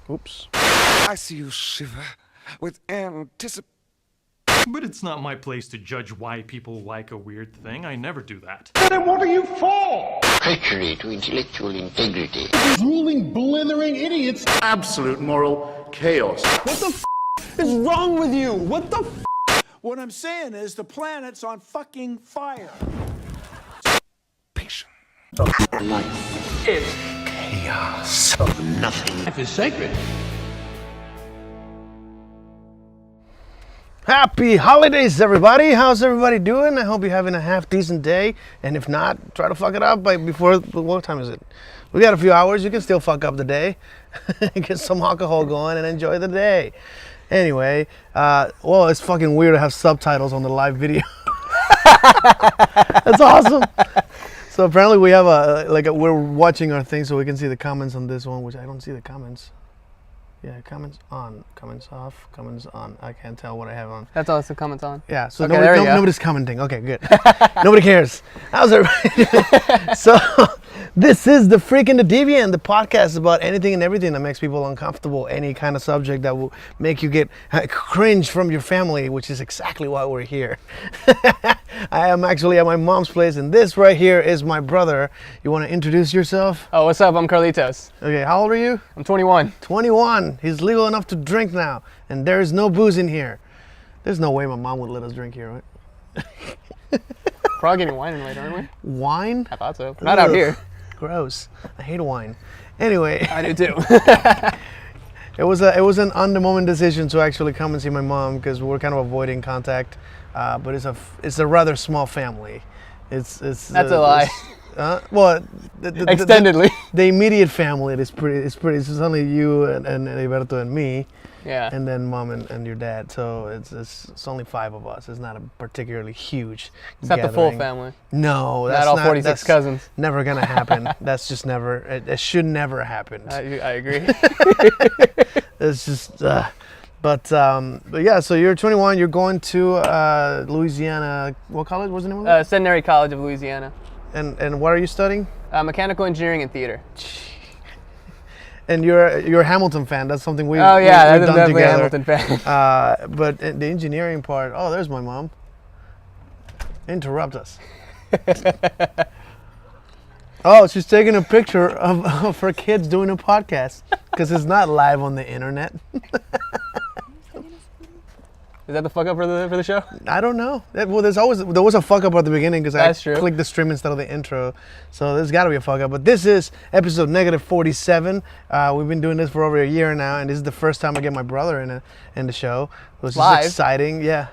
Oops. I see you shiver with anticipation. But it's not my place to judge why people like a weird thing. I never do that. Then what are you for? Treachery to intellectual integrity. Drooling, blithering idiots. Absolute moral chaos. What the is wrong with you? What the What I'm saying is the planet's on fucking fire. Patient. Life is chaos of nothing. Life is sacred. Happy holidays, everybody. How's everybody doing? I hope you're having a half decent day. And if not, try to fuck it up before, what time is it? We got a few hours. You can still fuck up the day. Get some alcohol going and enjoy the day. Anyway, well, it's fucking weird to have subtitles on the live video. That's awesome. So apparently we have we're watching our thing so we can see the comments on this one, which I don't see the comments. Yeah, comments on, comments off, comments on. I can't tell what I have on. That's all the comments on. Yeah, so okay, nobody's commenting. Okay, good. Nobody cares. How's everybody? So, this is the freaking The Deviant, the podcast about anything and everything that makes people uncomfortable, any kind of subject that will make you get cringe from your family, which is exactly why we're here. I am actually at my mom's place, and this right here is my brother. You want to introduce yourself? Oh, what's up? I'm Carlitos. Okay, how old are you? I'm 21. 21. He's legal enough to drink now, and there is no booze in here. There's no way my mom would let us drink here, right? Probably getting wine in later, aren't we? Wine? I thought so. Not out here. Gross. I hate wine. Anyway. I do too. It was an on-the-moment decision to actually come and see my mom because we're kind of avoiding contact. But it's a rather small family. It's That's a lie. Well, Extendedly. The immediate family is pretty. It's only you and Alberto and me. Yeah. And then mom and your dad. So it's only 5 of us. It's not a particularly huge. It's not the full family. No, that's not all 46 cousins. Never gonna happen. That's just never. It should never happen. I agree. It's just. But yeah, so you're 21. You're going to Louisiana. What college? What's the name of it? Centenary College of Louisiana. And what are you studying? Mechanical engineering and theater. And you're a Hamilton fan. That's something we've I'm done definitely together. a Hamilton fan. But the engineering part. Oh, there's my mom. Interrupt us. Oh, she's taking a picture of her kids doing a podcast because it's not live on the internet. Is that the fuck up for the show? I don't know. Well, there was a fuck up at the beginning because I true. clicked the stream instead of the intro. So there's got to be a fuck up. But this is episode -47. We've been doing this for over a year now, and this is the first time I get my brother in the show, which Live? is exciting. Yeah.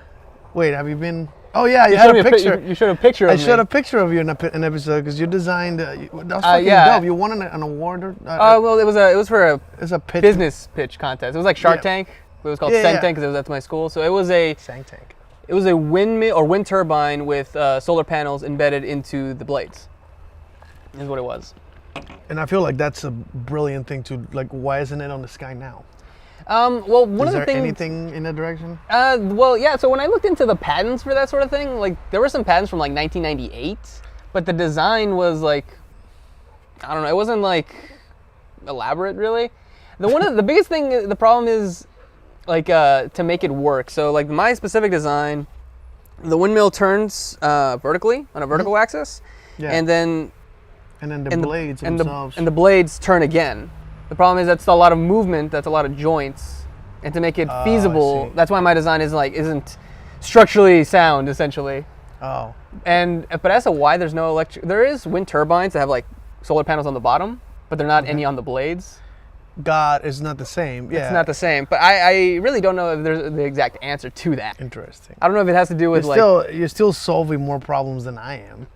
Wait, have you been? Oh yeah, you showed a picture. You showed a picture of me. I showed a picture of you in an episode because you designed. That was fucking yeah. dope. You won an award. Or, Well, it was for a pitch. business pitch contest. It was like Shark Tank. It was called Tank because it was at my school. So it was a Tank. It was a windmill or wind turbine with solar panels embedded into the blades. Is what it was. And I feel like that's a brilliant thing to like. Why isn't it on the sky now? Well, one Is of the there things. anything in that direction? Well, yeah. So when I looked into the patents for that sort of thing, like there were some patents from like 1998, but the design was like, I don't know. It wasn't like elaborate really. The biggest thing, the problem is like to make it work. So like my specific design, the windmill turns vertically on a vertical axis, and then the blades themselves. and the blades turn again. The problem is that's a lot of movement, that's a lot of joints, and to make it feasible, that's why my design isn't structurally sound essentially. Oh. But as to why there's no there is wind turbines that have like solar panels on the bottom, but they're not any on the blades. God, it's not the same. Yeah. It's not the same, but I really don't know if there's the exact answer to that. Interesting. I don't know if it has to do with you're still solving more problems than I am.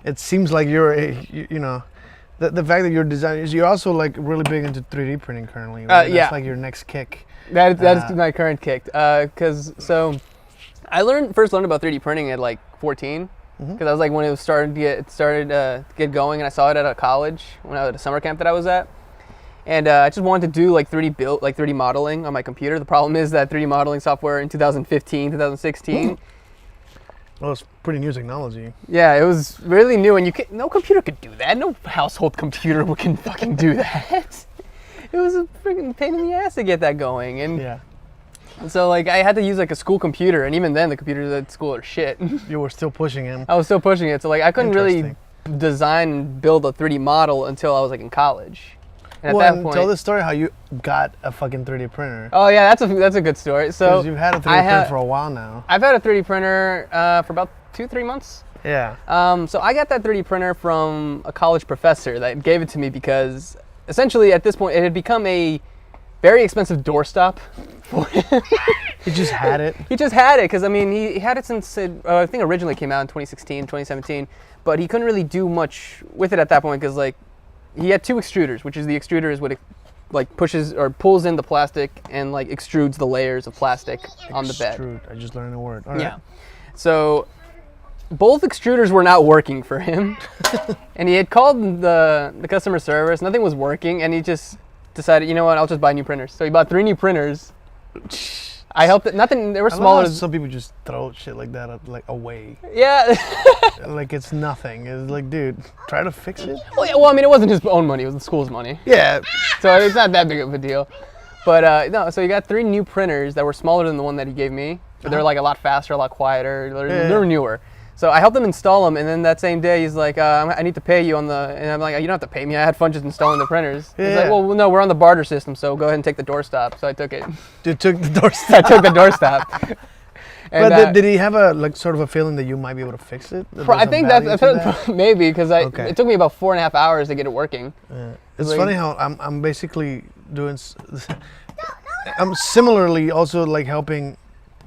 It seems like you know, the fact that you're designing, you're also like really big into 3D printing currently. Right? Yeah. That's like your next kick. That is my current kick. So I first learned about 3D printing at like 14. Because I was like when it started to get going, and I saw it at a college when I was at a summer camp that I was at. And I just wanted to do like 3D modeling on my computer. The problem is that 3D modeling software in 2015, 2016. Well, it's pretty new technology. Yeah, it was really new, and no computer could do that. No household computer can fucking do that. It was a freaking pain in the ass to get that going, and Yeah. so like I had to use like a school computer, and even then the computers at school are shit. You were still pushing him. I was still pushing it, so like I couldn't really Interesting. design and build a 3D model until I was like in college. And at Well, that and point, tell the story how you got a fucking 3D printer. oh yeah, that's a good story. So Because you've had a 3D I printer ha- for a while now. I've had a 3D printer for about 2-3 months. Yeah. So I got that 3D printer from a college professor that gave it to me because essentially at this point it had become a very expensive doorstop for him. He just had it. He just had it because I mean he had it since I think originally came out in 2016, 2017, but he couldn't really do much with it at that point because like he had 2 extruders, which is the extruder is what it like pushes or pulls in the plastic and like extrudes the layers of plastic on the bed. Extrude. I just learned a word. All right. Yeah. So both extruders were not working for him, and he had called the customer service. Nothing was working, and he just decided, you know what, I'll just buy new printers. So he bought 3 new printers. I helped it. Nothing. They were I love smaller. how some people just throw shit like that like away. Yeah. Like it's nothing. It's like, dude, try to fix it. Well, yeah, well, I mean, it wasn't his own money; it was the school's money. Yeah. So it's not that big of a deal. But no, so he got 3 new printers that were smaller than the one that he gave me. But they're like a lot faster, a lot quieter. They're newer. So I helped him install them, and then that same day he's like, I need to pay you on the, and I'm like, you don't have to pay me. I had fun just installing the printers. He's like, well, no, we're on the barter system, so go ahead and take the doorstop. So I took it. You took the doorstop. I took the doorstop. And, But did he have a like sort of a feeling that you might be able to fix it? That I there's think some value to that? maybe because Okay. it took me about 4.5 hours to get it working. It's like- funny how I'm basically doing. I'm similarly also like helping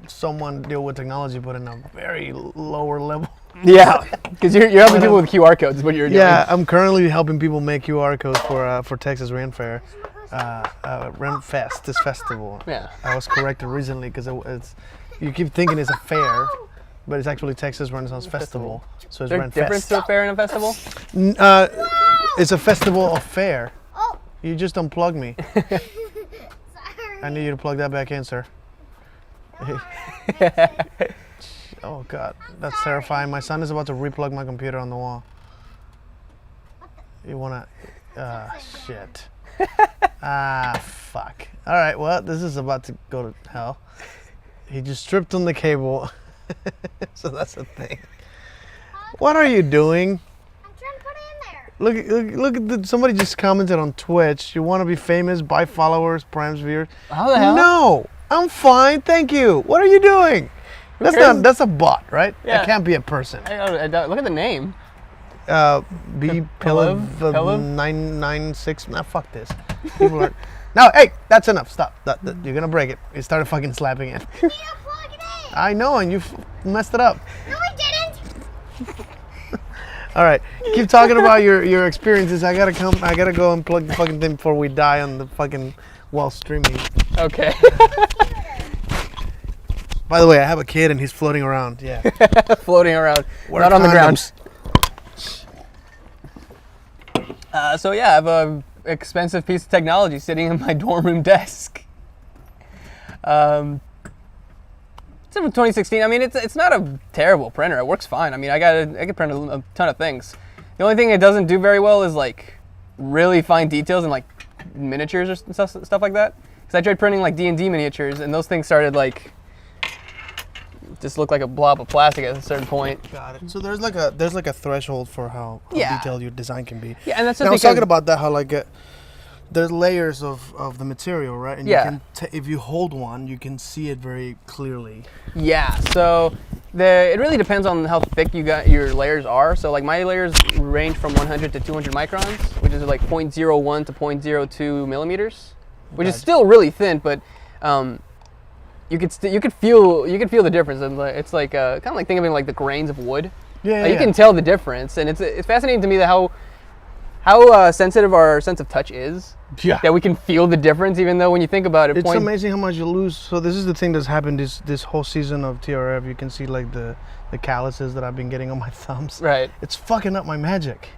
someone deal with technology, but in a very lower level. Yeah, because you're helping people with QR codes. Is what you're doing. Yeah, I'm currently helping people make QR codes for Texas Ren Fair, Ren Fest, this festival. Yeah. I was corrected recently because it's you keep thinking it's a fair, but it's actually Texas Renaissance Festival. So it's Is there a Ren difference Fest. to a fair and a festival? It's a festival of fair. You just unplugged me. I need you to plug that back in, sir. Oh God, that's terrifying. My son is about to replug my computer on the wall. You wanna? Shit. Fuck. All right, well, this is about to go to hell. He just tripped on the cable, so that's a thing. What are you doing? I'm trying to put it in there. Look at somebody just commented on Twitch. You want to be famous, buy followers, primes, viewers. How the hell? No, I'm fine, thank you. What are you doing? cares? That's a bot, right? Yeah. That can't be a person. I don't, look at the name. B Pilev? 996. Nah, fuck this. People are. No, hey, that's enough. Stop. You're gonna break it. You started fucking slapping it. You need to plug it in. I know, and you messed it up. No, I didn't. All right, keep talking about your experiences. I gotta go and plug the fucking thing before we die on the fucking while streaming. Okay. By the way, I have a kid and he's floating around. Yeah. Floating around, Wear not on the ground. condoms. So yeah, I have a expensive piece of technology sitting on my dorm room desk. It's from 2016. I mean, it's not a terrible printer. It works fine. I mean, I can print a ton of things. The only thing it doesn't do very well is like really fine details and like miniatures or stuff like that. Because I tried printing like D&D miniatures, and those things started like just look like a blob of plastic at a certain point. Got it. So there's like a threshold for how Yeah. detailed your design can be. Yeah, and that's just And I was because talking about that how like there's layers of the material, right? And Yeah. you can if you hold one, you can see it very clearly. Yeah, so it really depends on how thick your layers are. So like my layers range from 100 to 200 microns, which is like 0.01 to 0.02 millimeters, which is still really thin, but you could feel the difference, and it's like kind of like thinking of like the grains of wood. Yeah, You can tell the difference, and it's fascinating to me that how sensitive our sense of touch is. Yeah. That we can feel the difference, even though when you think about it, It's amazing how much you lose. So this is the thing that's happened this whole season of TRF. You can see like the calluses that I've been getting on my thumbs. Right. It's fucking up my magic.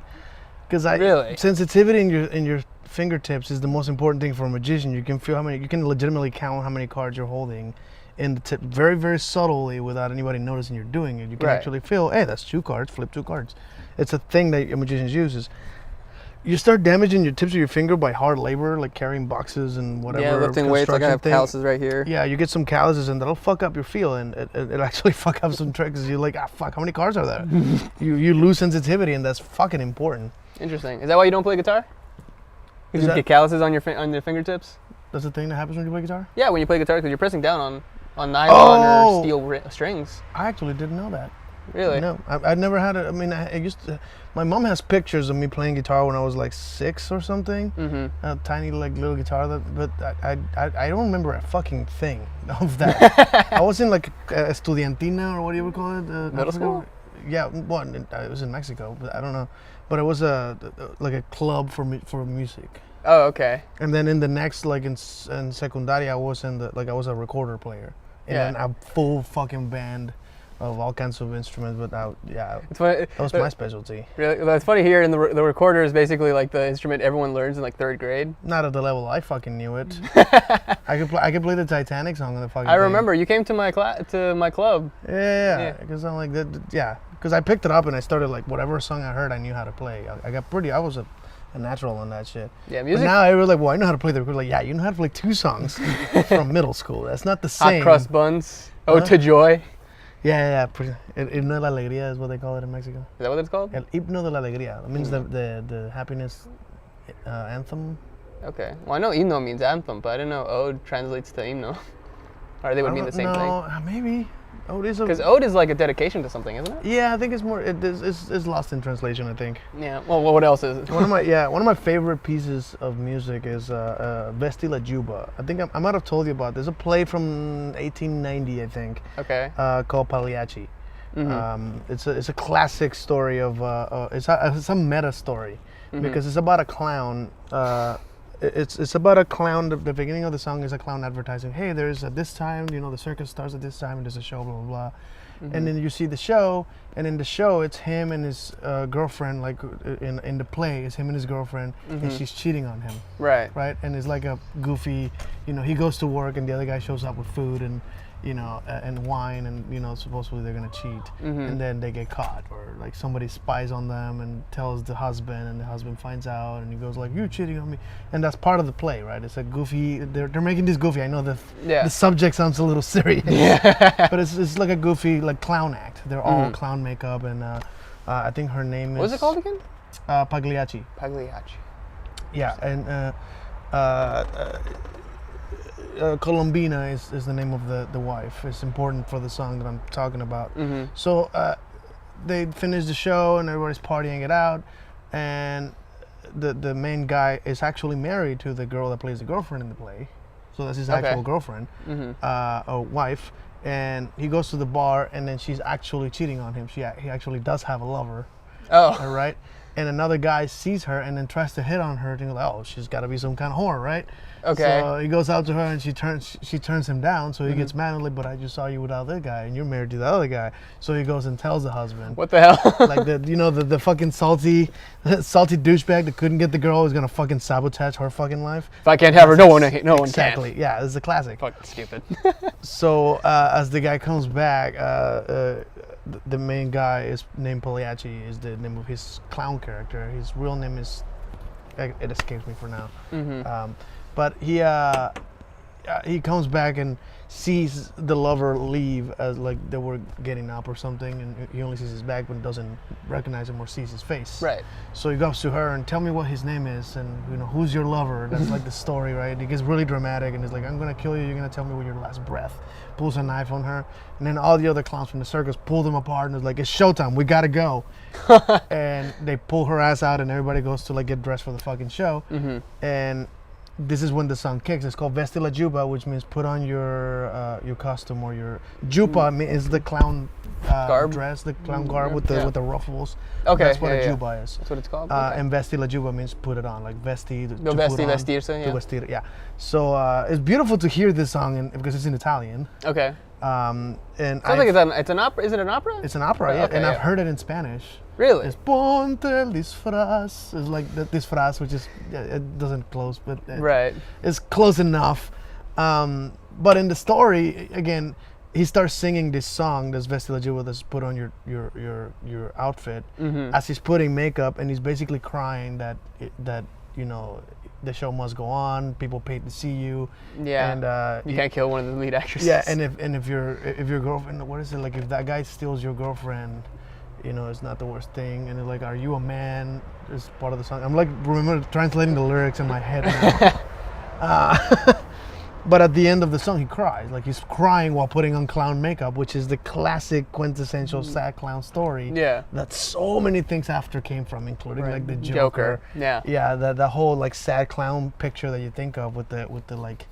Because Really? sensitivity in your fingertips is the most important thing for a magician. You can feel you can legitimately count how many cards you're holding in the tip very, very subtly without anybody noticing you're doing it. You can Right. actually feel, hey, that's 2 cards, flip 2 cards. It's a thing that a magician uses. you start damaging your tips of your finger by hard labor, like carrying boxes and whatever. Yeah, lifting weights. Like I have thing. calluses right here. Yeah, you get some calluses and that'll fuck up your feel, and it actually fuck up some tricks. You're like, fuck, how many cars are there? you lose sensitivity, and that's fucking important. Interesting. Is that why you don't play guitar? Because you get calluses on your fingertips? That's the thing that happens when you play guitar? Yeah, when you play guitar, because you're pressing down on nylon or steel strings. I actually didn't know that. Really? No, I never had it. I mean, I used to. My mom has pictures of me playing guitar when I was like 6 or something. Mm-hmm. A tiny like little guitar, but I don't remember a fucking thing of that. I was in like a estudiantina or what do you would call it? Middle school? Yeah, well, it was in Mexico, but I don't know. But it was like a club for music. Oh, okay. And then in the next, like in secundaria, I was I was a recorder player. And then a full fucking band of all kinds of instruments, but it's funny, that was my specialty. Really, that's funny here. In the recorder is basically like the instrument everyone learns in like 3rd grade. Not at the level I fucking knew it. I could play the Titanic song on the fucking. I remember you came to my club. Yeah, because I'm like that. Yeah, because I picked it up and I started like whatever song I heard, I knew how to play. I was a natural on that shit. Yeah, music. But now I was like, well, I know how to play the recorder. Like, yeah, you know how to play 2 songs from middle school. That's not the same. Hot crust buns. Ode to Joy. Yeah. El himno de la alegría is what they call it in Mexico. Is that what it's called? El himno de la alegría. It means the happiness anthem. Okay. Well, I know himno means anthem, but I didn't know ode translates to himno. Or they would mean the same thing. No, maybe. Ode is because ode is like a dedication to something, isn't it? Yeah, I think it's more. It's lost in translation, I think. Yeah. Well, what else is it? one of my favorite pieces of music is Vesti la Juba. I think I might have told you about this. A play from 1890, I think. Okay. Called Pagliacci. Mm-hmm. It's a classic story of it's a meta story because it's about a clown. It's about a clown. The beginning of the song is a clown advertising. Hey, there's this time, the circus starts at this time, and there's a show, blah blah blah. Mm-hmm. And then you see the show, and in the show, it's him and his girlfriend. Like in the play, it's him and his girlfriend, and she's cheating on him. Right. Right. And it's like a goofy. He goes to work, and the other guy shows up with food and. And wine, and supposedly they're gonna cheat, and then they get caught, or like somebody spies on them and tells the husband, and the husband finds out, and he goes like, "You're cheating on me," and that's part of the play, right? It's a goofy. They're making this goofy. I know the subject sounds a little serious, but it's like a goofy like clown act. They're all clown makeup, and I think her name is. What's it called again? Pagliacci. Pagliacci. Yeah, and. Colombina is the name of the wife. It's important for the song that I'm talking about. Mm-hmm. So they finish the show and everybody's partying it out, and the main guy is actually married to the girl that plays the girlfriend in the play. So that's his actual girlfriend, or wife. And he goes to the bar, and then she's actually cheating on him. He actually does have a lover. Oh. All right. And another guy sees her and then tries to hit on her, thinking, "Oh, she's got to be some kind of whore, right?" Okay. So he goes out to her and she turns him down. So he gets mad and like, "But I just saw you with the other guy, and you're married to the other guy." So he goes and tells the husband. What the hell? Like the fucking salty douchebag that couldn't get the girl is gonna fucking sabotage her fucking life. If I can't have her, no one can. Exactly. Yeah, it's a classic. Fucking stupid. So as the guy comes back, the main guy is named Pagliacci, is the name of his clown character. His real name is, it escapes me for now. Mm-hmm. But he comes back and sees the lover leave as like they were getting up or something, and he only sees his back but doesn't recognize him or sees his face. Right. So he goes to her and tell me what his name is, and who's your lover. That's like the story, right? It gets really dramatic, and he's like, "I'm gonna kill you. You're gonna tell me with your last breath." Pulls a knife on her, and then all the other clowns from the circus pull them apart, and it's like, "It's showtime. We gotta go." And they pull her ass out, and everybody goes to like get dressed for the fucking show. Mm-hmm. And this is when the song kicks. It's called Vesti la Juba, which means put on your costume, or your juba is the clown garb dress, the clown garb with the ruffles. Okay, that's what a juba is. That's what it's called. Okay. And Vesti la Juba means put it on, like vesti. Vestirse, yeah. To vestir, yeah. So it's beautiful to hear this song, because it's in Italian. Okay. And sounds like it's an opera. Is it an opera? It's an opera, yeah. Okay, and I've heard it in Spanish. Really? It's ponte el disfraz. It's like the disfraz, which is, it doesn't close, but right. It's close enough. But in the story, again, he starts singing this song, this Vestila Juba that's put on your outfit, as he's putting makeup, and he's basically crying that the show must go on. People paid to see you. Yeah. And you can't kill one of the lead actresses. Yeah, and if your girlfriend, what is it, like, if that guy steals your girlfriend, it's not the worst thing. And it's like, are you a man? Is part of the song. I'm like, remember translating the lyrics in my head now. But at the end of the song, he cries. Like, he's crying while putting on clown makeup, which is the classic quintessential sad clown story. Yeah. That so many things after came from, including like the Joker. Yeah. Yeah, the whole like sad clown picture that you think of with the like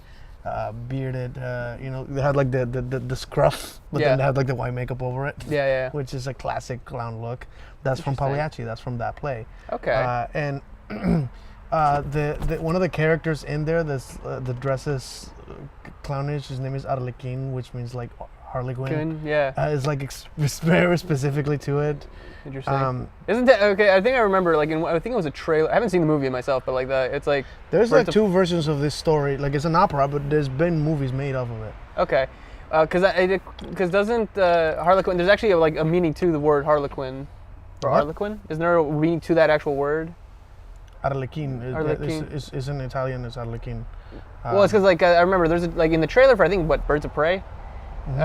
bearded, they had like the scruff, but then they had like the white makeup over it. Yeah. Which is a classic clown look. That's from Pagliacci. That's from that play. Okay. And the one of the characters in there the dresses clownish, his name is Arlequin, which means like Harley Quinn. Is like very specifically to it. Interesting. Isn't that okay? I think I remember like I think it was a trailer. I haven't seen the movie myself, but like it's like there's like two versions of this story. Like, it's an opera, but there's been movies made of it. Okay. Because doesn't Harlequin? There's actually like a meaning to the word Harlequin. Or Harlequin? Isn't there a meaning to that actual word? Arlequin is in Italian. It's Arlequin. Well, it's because like I remember there's like in the trailer for I think Birds of Prey. In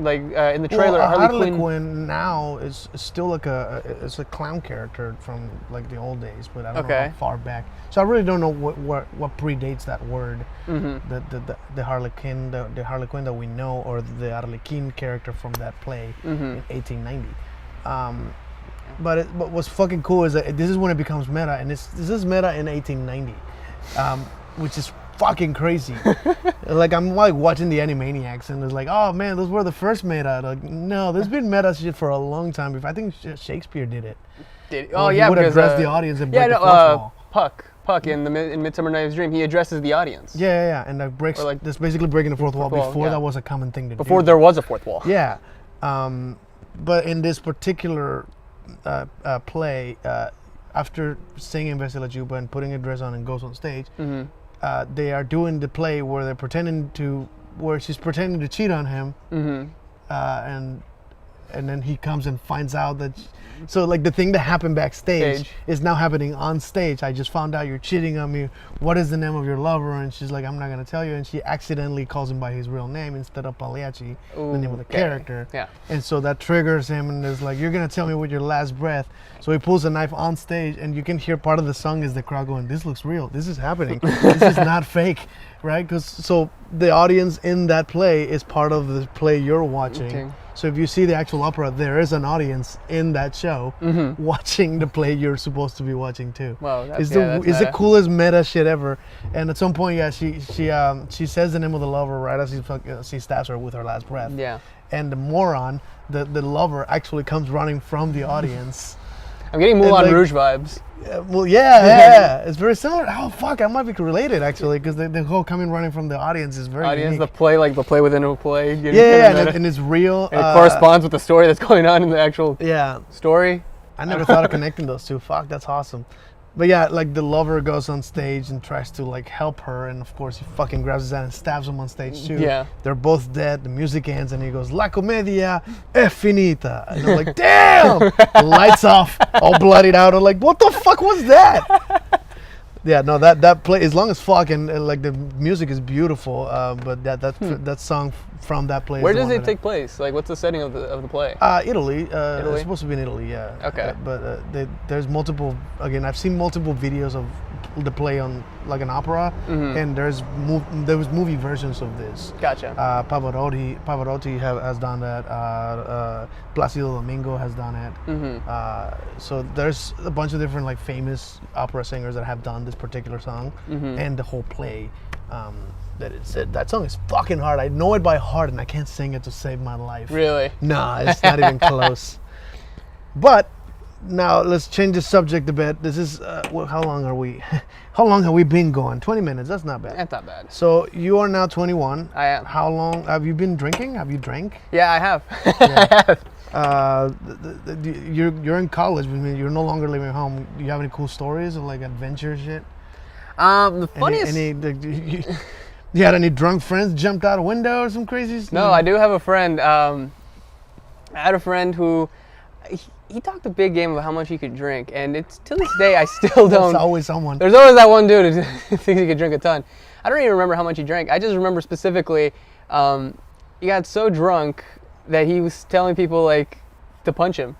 the trailer, Harlequin now is still like it's a clown character from like the old days, but I don't know how far back. So I really don't know what predates that word. The Harlequin, the Harlequin that we know, or the Arlequin character from that play in 1890. But what's fucking cool is that this is when it becomes meta, and this is meta in 1890, which is fucking crazy. Like, I'm like watching the Animaniacs, and it's like, oh man, those were the first meta. Like, no, there's been meta shit for a long time. I think Shakespeare did it. He would address the audience and break the fourth wall. Puck in Midsummer Night's Dream, he addresses the audience. Yeah, and that breaks. That's basically breaking the fourth wall. Before that was a common thing to do. Before there was a fourth wall. Yeah, but in this particular play, after singing Vesela Juba and putting a dress on and goes on stage, they are doing the play where she's pretending to cheat on him, and then he comes and finds out that. So like the thing that happened backstage is now happening on stage. I just found out you're cheating on me. What is the name of your lover? And she's like, I'm not gonna tell you. And she accidentally calls him by his real name instead of Pagliacci, the name of the character. Yeah. And so that triggers him, and is like, you're gonna tell me with your last breath. So he pulls a knife on stage, and you can hear part of the song is the crowd going, this looks real. This is happening. This is not fake, right? So the audience in that play is part of the play you're watching. Okay. So if you see the actual opera, there is an audience in that show watching the play you're supposed to be watching too. Wow, it's the coolest meta shit ever. And at some point, she says the name of the lover right as he stabs her with her last breath. Yeah. And the moron, the lover, actually comes running from the audience. I'm getting Moulin Rouge vibes. Yeah, it's very similar. Oh fuck, I might be related actually, because the whole coming running from the audience is very unique. The play within a play. And it's real. And it corresponds with the story that's going on in the actual story. I never thought of connecting those two. Fuck, that's awesome. But yeah, like the lover goes on stage and tries to like help her, and of course he fucking grabs his hand and stabs him on stage too. Yeah. They're both dead. The music ends and he goes, "La commedia è finita." And I'm like, damn! The lights off, all bloodied out. I'm like, what the fuck was that? Yeah, no, that play is long as fuck, and like the music is beautiful. But that song from that play. Where does it take place? Like, what's the setting of the play? Italy. It's supposed to be in Italy. Yeah. Okay. But there's multiple. Again, I've seen multiple videos of the play on like an opera, and there was movie versions of this. Gotcha. Pavarotti has done that. Placido Domingo has done it. So there's a bunch of different like famous opera singers that have done this particular song and the whole play. That song is fucking hard. I know it by heart, and I can't sing it to save my life. Really? Nah, it's not even close. But now let's change the subject a bit. This is how long are we? How long have we been going? 20 minutes. That's not bad. That's not bad. So you are now 21. I am. How long have you been drinking? Have you drank? Yeah, I have. You're in college. I mean, you're no longer living at home. Do you have any cool stories or like adventure shit? The funniest. You had any drunk friends jumped out a window or some crazy? No, I do have a friend. I had a friend who he talked a big game of how much he could drink, and it's to this day I still don't. There's always someone. There's always that one dude who thinks he could drink a ton. I don't even remember how much he drank. I just remember specifically he got so drunk that he was telling people like to punch him.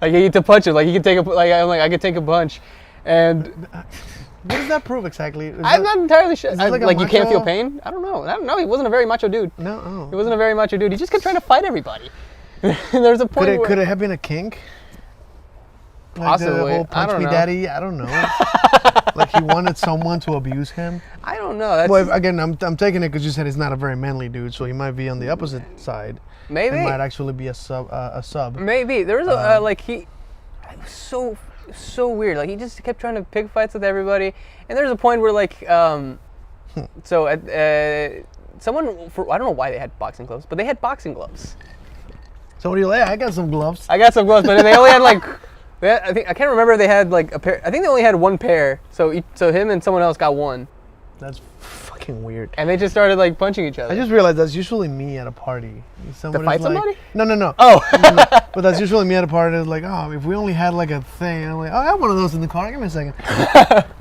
Like he to punch him. Like he could take a I could take a punch, and What does that prove exactly? I'm not entirely sure. Is it like a you can't feel macho- pain? I don't know. He wasn't a very macho dude. No. Oh. He wasn't a very macho dude. He just kept trying to fight everybody. There's a point Could it have been a kink? Like Possibly. the whole I punch don't me know. daddy. I don't know. Like he wanted someone to abuse him. I don't know. That's Well, again, I'm taking it because you said he's not a very manly dude, so he might be on the opposite side. maybe. It might actually be a sub. Maybe there was a it was so weird. Like he just kept trying to pick fights with everybody, and there's a point where like someone I don't know why they had boxing gloves, but they had boxing gloves. So what do you like? I got some gloves. I got some gloves, but they only had like I can't remember if they had like a pair. I think they only had one pair. So him and someone else got one, That's fucking weird. and they just started like punching each other. I just realized that's usually me at a party. To fight somebody? No. Oh. But that's usually me at a party. It's like, oh, if we only had like a thing. I'm like, oh, I have one of those in the car. Give me a second.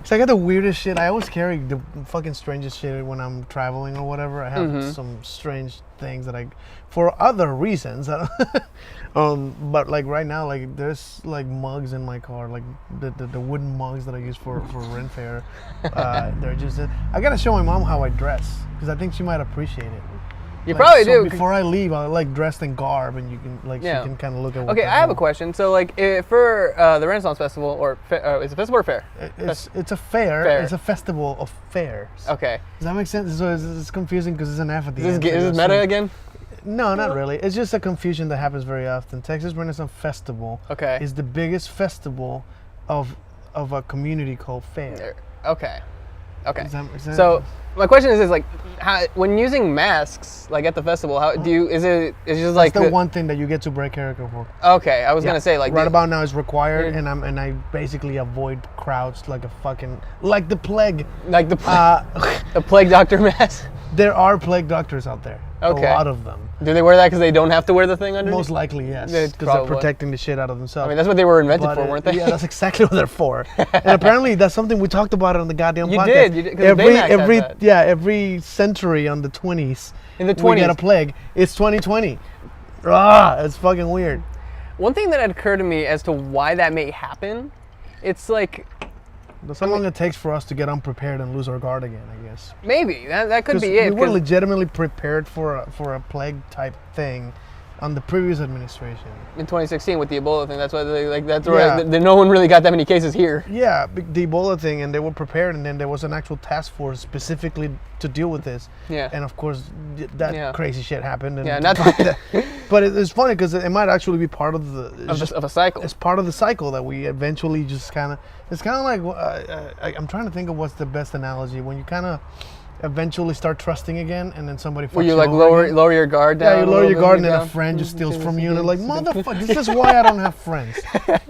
So I got the weirdest shit. I always carry the fucking strangest shit when I'm traveling or whatever. I have some strange things that for other reasons. But like right now, like there's like mugs in my car, like the wooden mugs that I use for rent fair. They're just. I gotta show my mom how I dress because I think she might appreciate it. You Like, probably so do. Before I leave, I like dressed in garb, and you can like Yeah. she can kind of look at. What Okay, the I have a hell- question. So like for the Renaissance Festival, or is it festival or fair? It's a fair. Fair. It's a festival of fairs. Okay. Does that make sense? So it's confusing because it's an F at the Is end. this, so is you this meta assume- again? No, not really. It's just a confusion that happens very often. Texas Renaissance Festival Okay. is the biggest festival of a community called fair. Okay. Okay. Does that make sense? So my question is like, how, when using masks, like at the festival, how do you? Is it just that's like the one thing that you get to break character for. Okay, I was Yeah. gonna say like right the- about now is required, and I basically avoid crowds like the plague. like the plague doctor mask. There are plague doctors out there. Okay. A lot of them. Do they wear that because they don't have to wear the thing underneath? Most likely, yes. Yeah, Because they're probably. protecting the shit out of themselves. I mean, that's what they were invented But, for, weren't they? Yeah, that's exactly what they're for. And apparently, that's something we talked about on the goddamn You podcast. did, 'cause Baymax had that. Every century on the 20s. In the we get a 20s. plague. It's 2020. It's fucking weird. One thing that had occurred to me as to why that may happen, it's like That's how long it takes for us to get unprepared and lose our guard again, I guess. maybe that could 'Cause be it. we were 'cause- legitimately prepared for a plague type thing on the previous administration. in 2016 with the Ebola thing. That's why Yeah. no one really got that many cases here. Yeah, the Ebola thing, and they were prepared, and then there was an actual task force specifically to deal with this. Yeah. And of course, that Yeah. crazy shit happened. And Yeah, not but it's funny because it might actually be part of the of a cycle. It's part of the cycle that we eventually just kind of. It's kind of like I'm trying to think of what's the best analogy when you kind of eventually start trusting again, and then somebody. Where fucks you like over again. lower your guard down. Yeah, you a lower little your bit, guard, and then down. a friend just steals from you, and they're like, "Motherfucker, this is why I don't have friends."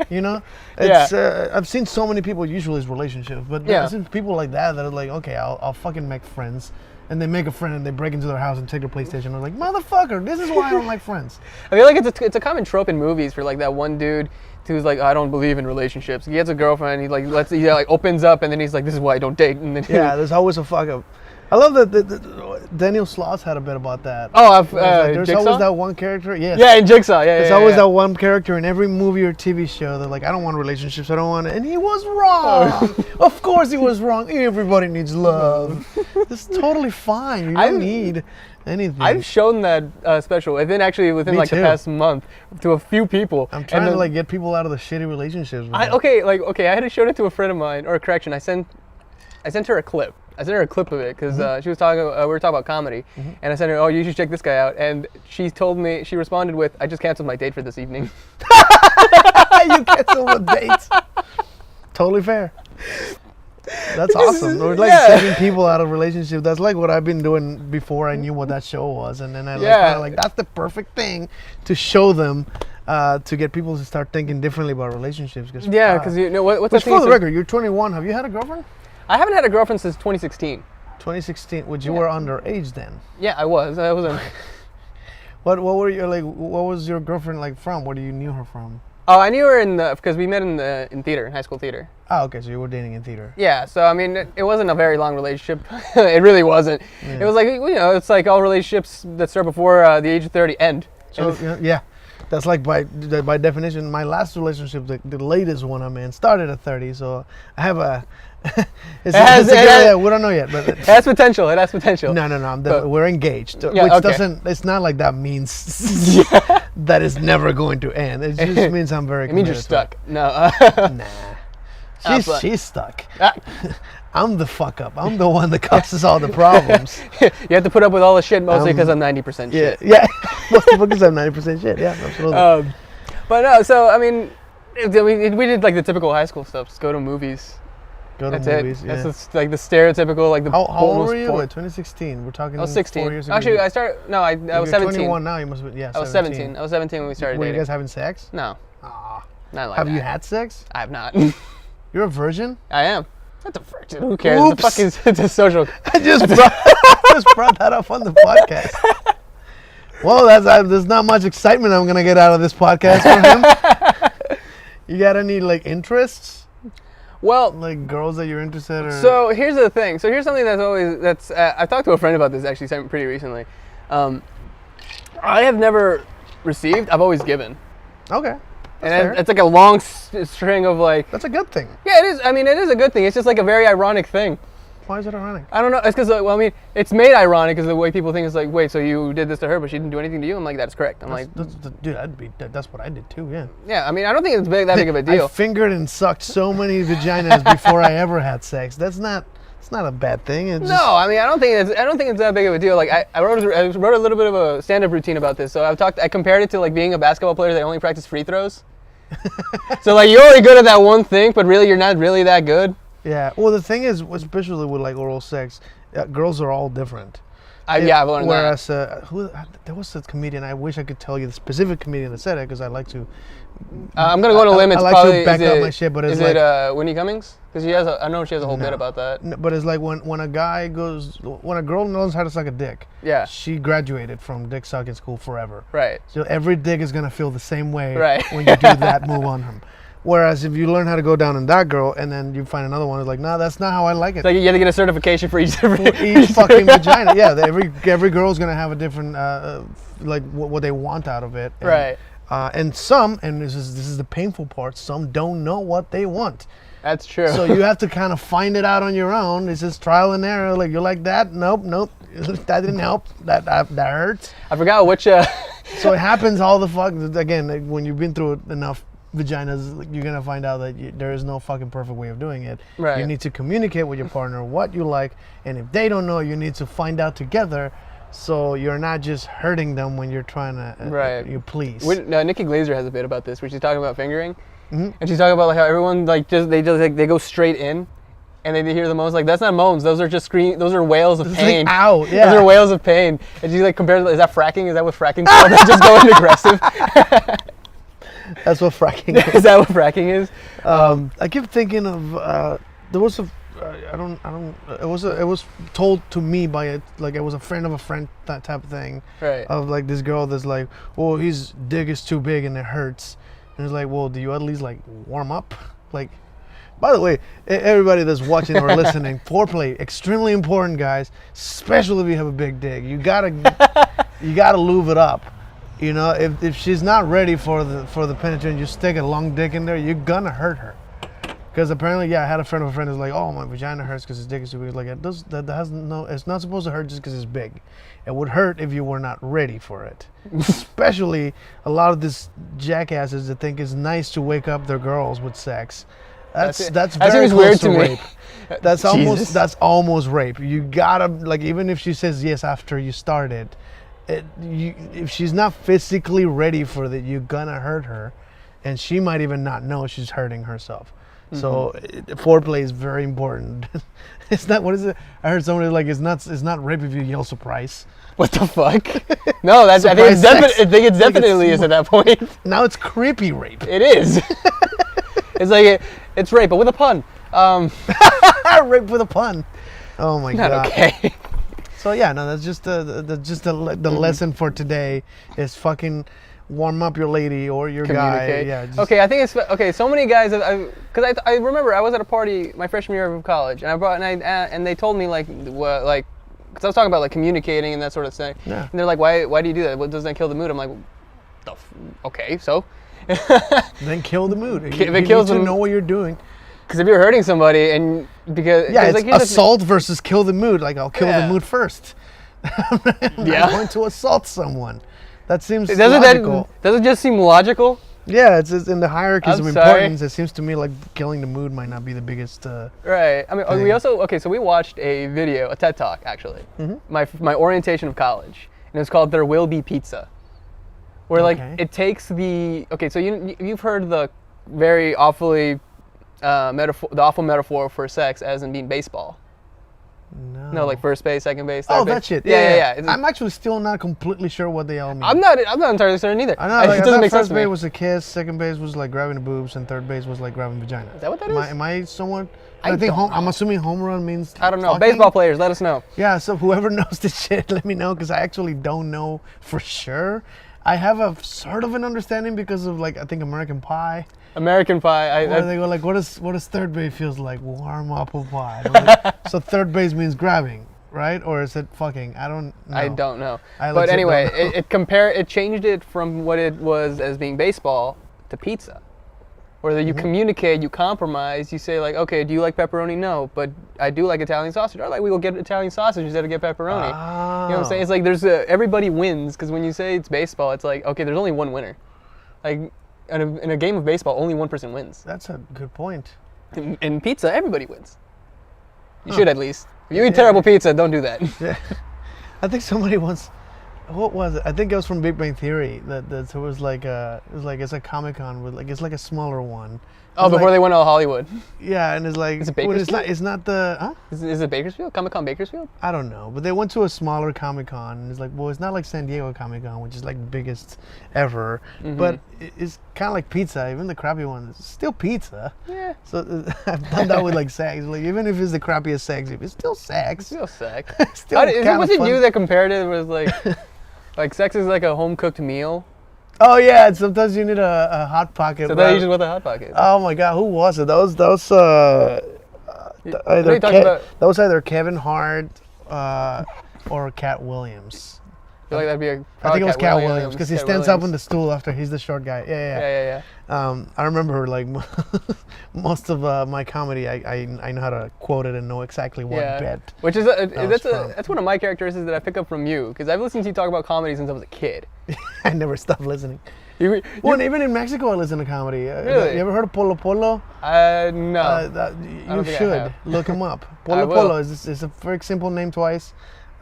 You know, Yeah. it's I've seen so many people. Usually, it's relationships, but Yeah. I've seen people like that are like, "Okay, I'll fucking make friends," and they make a friend, and they break into their house and take their PlayStation. I'm like, "Motherfucker, this is why I don't like friends." I feel like it's a common trope in movies for like that one dude who's like, I don't believe in relationships. He gets a girlfriend, he like opens up, and then he's like, this is why I don't date. And then Yeah, there's always a fuck up. I love that Daniel Sloss had a bit about that. Oh, There's Jigsaw? always that one character. Yes. Yeah, in Jigsaw. Yeah, There's yeah, always yeah. that one character in every movie or TV show. They're like, I don't want relationships. I don't want it. And he was wrong. Of course he was wrong. Everybody needs love. It's totally fine. You don't need anything. I've shown that special within Me like too. the past month to a few people. I'm trying And to then- like get people out of the shitty relationships. With them. I had to show it to a friend of mine, or correction, I sent her a clip. I sent her a clip of it because she was talking. We were talking about comedy, and I sent her, "Oh, you should check this guy out." And she responded with, "I just canceled my date for this evening." You cancel with dates. Totally fair. That's awesome. We're like saving people out of relationships. That's like what I've been doing before I knew what that show was, and then I that's the perfect thing to show them. To get people to start thinking differently about relationships. Cause, Yeah, because you know what's Which the thing? for the record, you're 21. Have you had a girlfriend? I haven't had a girlfriend since 2016. 2016. Which you were underage then. Yeah, I was. I wasn't. What were you like? What was your girlfriend like from? Where do you knew her from? Oh, I knew her because we met in theater, in high school theater. Oh, okay. So you were dating in theater. Yeah, so I mean, it wasn't a very long relationship. It really wasn't. Yeah. It was like, you know, it's like all relationships that start before the age of 30 end. So yeah, that's like by definition. My last relationship, the latest one I'm in, started at 30. So I have a. Yeah, we don't know yet, but it has potential. It has potential. No. We're engaged, Yeah, which okay. doesn't. It's not like that means that it's never going to end. It just means I'm very. It means you're committed stuck. No. Nah. She's stuck. I'm the fuck up. I'm the one that causes all the problems. You have to put up with all the shit mostly because I'm 90% shit. Yeah. Mostly because I'm 90% shit. Yeah, absolutely. But no, so I mean, we did like the typical high school stuff. Just go to movies. That's movies. Yeah. That's like the stereotypical like the. How old were you? 2016. We're talking. I was 16. 4 years ago. Actually, I started. No, I was 17. 21 now. You must be. Yeah. I was 17. I was 17 when we started Were dating. you guys having sex? No. Ah. Not like Have that. you had sex? I have not. You're a virgin? I am. What the virgin? Who cares? Oops. The fuck is it's a social. I just brought that up on the podcast. Well, there's not much excitement I'm gonna get out of this podcast from him. You got any like interests? Well, like girls that you're interested in? So here's the thing. So here's something that's I've talked to a friend about this actually pretty recently. I have never received. I've always given. Okay. And it's like a long string of like. That's a good thing. Yeah, it is. I mean, it is a good thing. It's just like a very ironic thing. Why is it ironic? I don't know. It's because, well, I mean, it's made ironic because the way people think is like, wait, so you did this to her, but she didn't do anything to you? I'm like, that's correct. That's what I did too. Yeah. Yeah, I mean, I don't think it's that big of a deal. I fingered and sucked so many vaginas before I ever had sex. It's not a bad thing. It's no, I mean, I don't think it's that big of a deal. Like, I wrote a little bit of a stand-up routine about this. So I compared it to like being a basketball player that only practice free throws. So like you're only good at that one thing, but really you're not really that good. Yeah. Well, the thing is, especially with like oral sex, girls are all different. I've learned that. Whereas there was a comedian. I wish I could tell you the specific comedian that said it because I like to. I'm gonna go on a limb. It's I like probably to back up my shit, but it's like. Is it Winnie Cummings? Because I know she has a whole bit about that. No, but it's like when a girl knows how to suck a dick. Yeah. She graduated from dick sucking school forever. Right. So every dick is gonna feel the same way. Right. When you do that move on him. Whereas if you learn how to go down on that girl and then you find another one, it's like, nah, that's not how I like it. It's like you have to get a certification for each fucking vagina. Yeah, every girl's gonna have a different like what they want out of it. And, right. And some, and this is the painful part, some don't know what they want. That's true. So you have to kind of find it out on your own. It's just trial and error. Like you're like that, nope, that didn't help. That hurts. I forgot which. So it happens all the fuck. Again, like, when you've been through enough vaginas, you're gonna find out that there is no fucking perfect way of doing it. Right. You need to communicate with your partner what you like, and if they don't know, you need to find out together. So you're not just hurting them when you're trying to you please. Nikki Glaser has a bit about this where she's talking about fingering, and she's talking about like how everyone like they go straight in, and they hear the moans. Like that's not moans; those are just those are wails of pain. Like, ow! Yeah. Those are wails of pain. And she like compares. Is that fracking? Is that what fracking's called? They just go in aggressive. That's what fracking is. Is that what fracking is? I keep thinking of there was a. It was told to me by it was a friend of a friend, that type of thing. Right. Of like this girl that's like, oh, his dick is too big and it hurts. And it's like, well, do you at least like warm up? Like, by the way, everybody that's watching or listening, foreplay, extremely important, guys. Especially if you have a big dick, you gotta lube it up. You know, if she's not ready for the penetration, you stick a long dick in there, you're gonna hurt her. Because apparently, I had a friend of a friend who's like, oh, my vagina hurts because his dick is too big. Like, it's not supposed to hurt just because it's big. It would hurt if you were not ready for it. Especially a lot of these jackasses that think it's nice to wake up their girls with sex. That's very close to rape. That's almost rape. You gotta, like, even if she says yes after you started, if she's not physically ready for it, you're gonna hurt her, and she might even not know she's hurting herself. So foreplay is very important. It's not, what is it? I heard somebody like it's not rape if you yell surprise. What the fuck? No, I think it's definitely is at that point. Now it's creepy rape. It is. It's like it's rape, but with a pun. Rape with a pun. Oh my Not god. okay. So yeah, no, that's just the lesson for today is fucking warm up your lady or your guy. Communicate. Yeah. Just, Okay, I think it's okay. So many guys, because I remember I was at a party my freshman year of college, and they told me like because I was talking about like communicating and that sort of thing. Yeah. And they're like, why do you do that? What, doesn't that kill the mood? I'm like, okay, so. Then kill the mood. If You it kills need to them- know what you're doing. Because if you're hurting somebody and because Yeah, it's like, here's the assault versus kill the mood. Like I'll kill Yeah. the mood first. I'm Yeah. going to assault someone. That seems doesn't logical. does it just seem logical? Yeah, it's in the hierarchies I'm of sorry. importance. It seems to me like killing the mood might not be the biggest. Right. I mean, thing. we also so we watched a video, a TED Talk actually, my orientation of college, and it was called "There Will Be Pizza," where like Okay. it takes the so you've heard the very awfully the awful metaphor for sex as in being baseball. No, like first base, second base. Third Oh, base. that shit. Yeah. It's- I'm actually still not completely sure what they all mean. I'm not entirely certain either. I know. Like, it I doesn't thought make sense first to me. base was a kiss, second base was like grabbing the boobs, and third base was like grabbing vagina. Is that what that am is? Am I somewhat? I I think don't I'm assuming home run means. I don't know. fucking? Baseball players, let us know. Yeah. So whoever knows this shit, let me know because I actually don't know for sure. I have a sort of an understanding because of like I think American Pie. American Pie. Where they go like, what does third base feels like? Warm apple pie. I'm like, so third base means grabbing, right? Or is it fucking? I don't know. I don't know. I But legit anyway, don't know. it changed it from what it was as being baseball to pizza. Where you communicate, you compromise, you say like, okay, do you like pepperoni? No, but I do like Italian sausage. All right, we will get Italian sausage instead of get pepperoni. You know what I'm saying? It's like there's everybody wins because when you say it's baseball, it's like, okay, there's only one winner. Like in a game of baseball, only one person wins. That's a good point. In pizza, everybody wins. You should at least. If you eat terrible pizza, don't do that. Yeah. I think somebody once. What was it? I think it was from Big Bang Theory. That it was like it's a Comic-Con with like it's like a smaller one. Oh, It's before like- they went to Hollywood. Yeah, and it's like Is it well, it's not. Bakersfield? It's not the. Huh? Is it Bakersfield? Comic-Con Bakersfield? I don't know, but they went to a smaller Comic-Con, and it's like, well, it's not like San Diego Comic-Con, which is like the biggest ever, but it's kind of like pizza. Even the crappy one is still pizza. Yeah. So I've done that with like sex. Like even if it's the crappiest sex, if it's still sex. Still sex. Still kinda Was it fun. you that compared it? Was like, like sex is like a home cooked meal. Oh yeah, and sometimes you need a hot pocket. So right? that you just with a hot pocket. Oh my God, who was it? That was What are you talking about? that was either Kevin Hart or Cat Williams. I feel like that'd be a. I think it was Cat Williams because he Cat stands up on Williams. the stool after he's the short guy. Yeah. Yeah. I remember like most of my comedy, I know how to quote it and know exactly what bit. Which is was from. that's one of my characteristics that I pick up from you because I've listened to you talk about comedy since I was a kid. I never stopped listening. You, Well, and even in Mexico, I listen to comedy. Really? You ever heard of Polo Polo? no. You think I should have. look him up. I Polo will. Polo is a very simple name twice.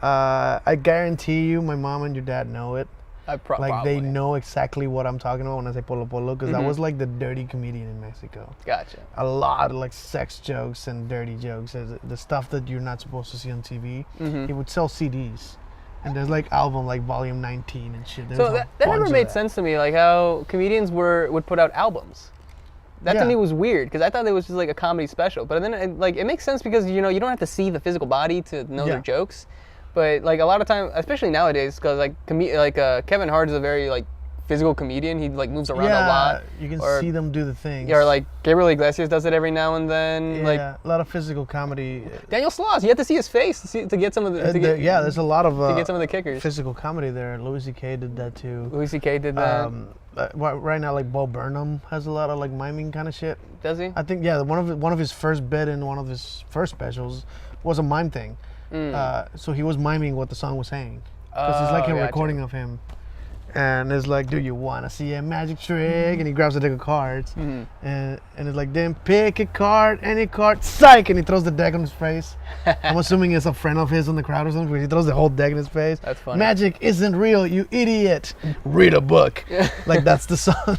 I guarantee you, my mom and your dad know it. I Like they probably. know exactly what I'm talking about when I say Polo Polo, because I was like the dirty comedian in Mexico. Gotcha. A lot of like sex jokes and dirty jokes, the stuff that you're not supposed to see on TV. He would sell CDs, and there's like album like Volume 19 and shit. There's So a that bunch never of made that. sense to me, like how comedians would put out albums. That Yeah. to me was weird because I thought it was just like a comedy special. But then it makes sense because you don't have to see the physical body to know Yeah. their jokes. But like a lot of time, especially nowadays, because like Kevin Hart is a very like physical comedian. He like moves around a lot. You can or, see them do the things. Or like Gabriel Iglesias does it every now and then. yeah, Like a lot of physical comedy. Daniel Sloss, you have to see his face to get some of the. There's a lot of get some of the kickers. physical comedy there. Louis C.K. did that too. Louis C.K. did that. Right now, like Bo Burnham has a lot of like miming kind of shit. Does he? I think one of his first bit in one of his first specials was a mime thing. So he was miming what the song was saying. Because it's like a gotcha. recording of him. And it's like, do you want to see a magic trick? And he grabs a deck of cards. And it's like, then pick a card, any card, psych! And he throws the deck on his face. I'm assuming it's a friend of his in the crowd or something, because he throws the whole deck in his face. That's funny. Magic isn't real, you idiot. Read a book. Like, that's the song.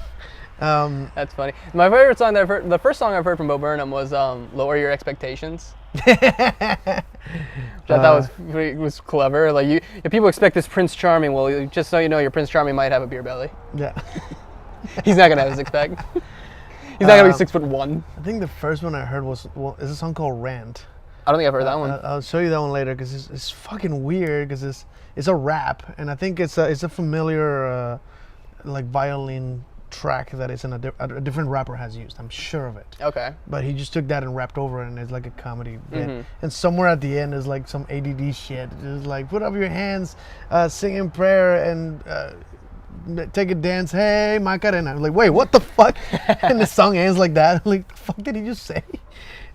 That's funny. My favorite song that I've heard, the first song I've heard from Bo Burnham was "Lower Your Expectations," which I thought was clever. Like if people expect this Prince Charming, well, just so you know, your Prince Charming might have a beer belly. Yeah. He's not gonna have a six pack. He's not gonna be 6'1". I think the first one I heard is a song called Rant. I don't think I've heard that one. I'll show you that one later because it's fucking weird because it's a rap, and I think it's a familiar like violin track that is a different rapper has used. I'm sure of it. Okay. But he just took that and rapped over it, and it's like a comedy bit. And somewhere at the end is like some ADD shit. It's like, put up your hands, sing in prayer, and take a dance. Hey, Macarena. I'm like, wait, what the fuck? And the song ends like that. I'm like, the fuck did he just say?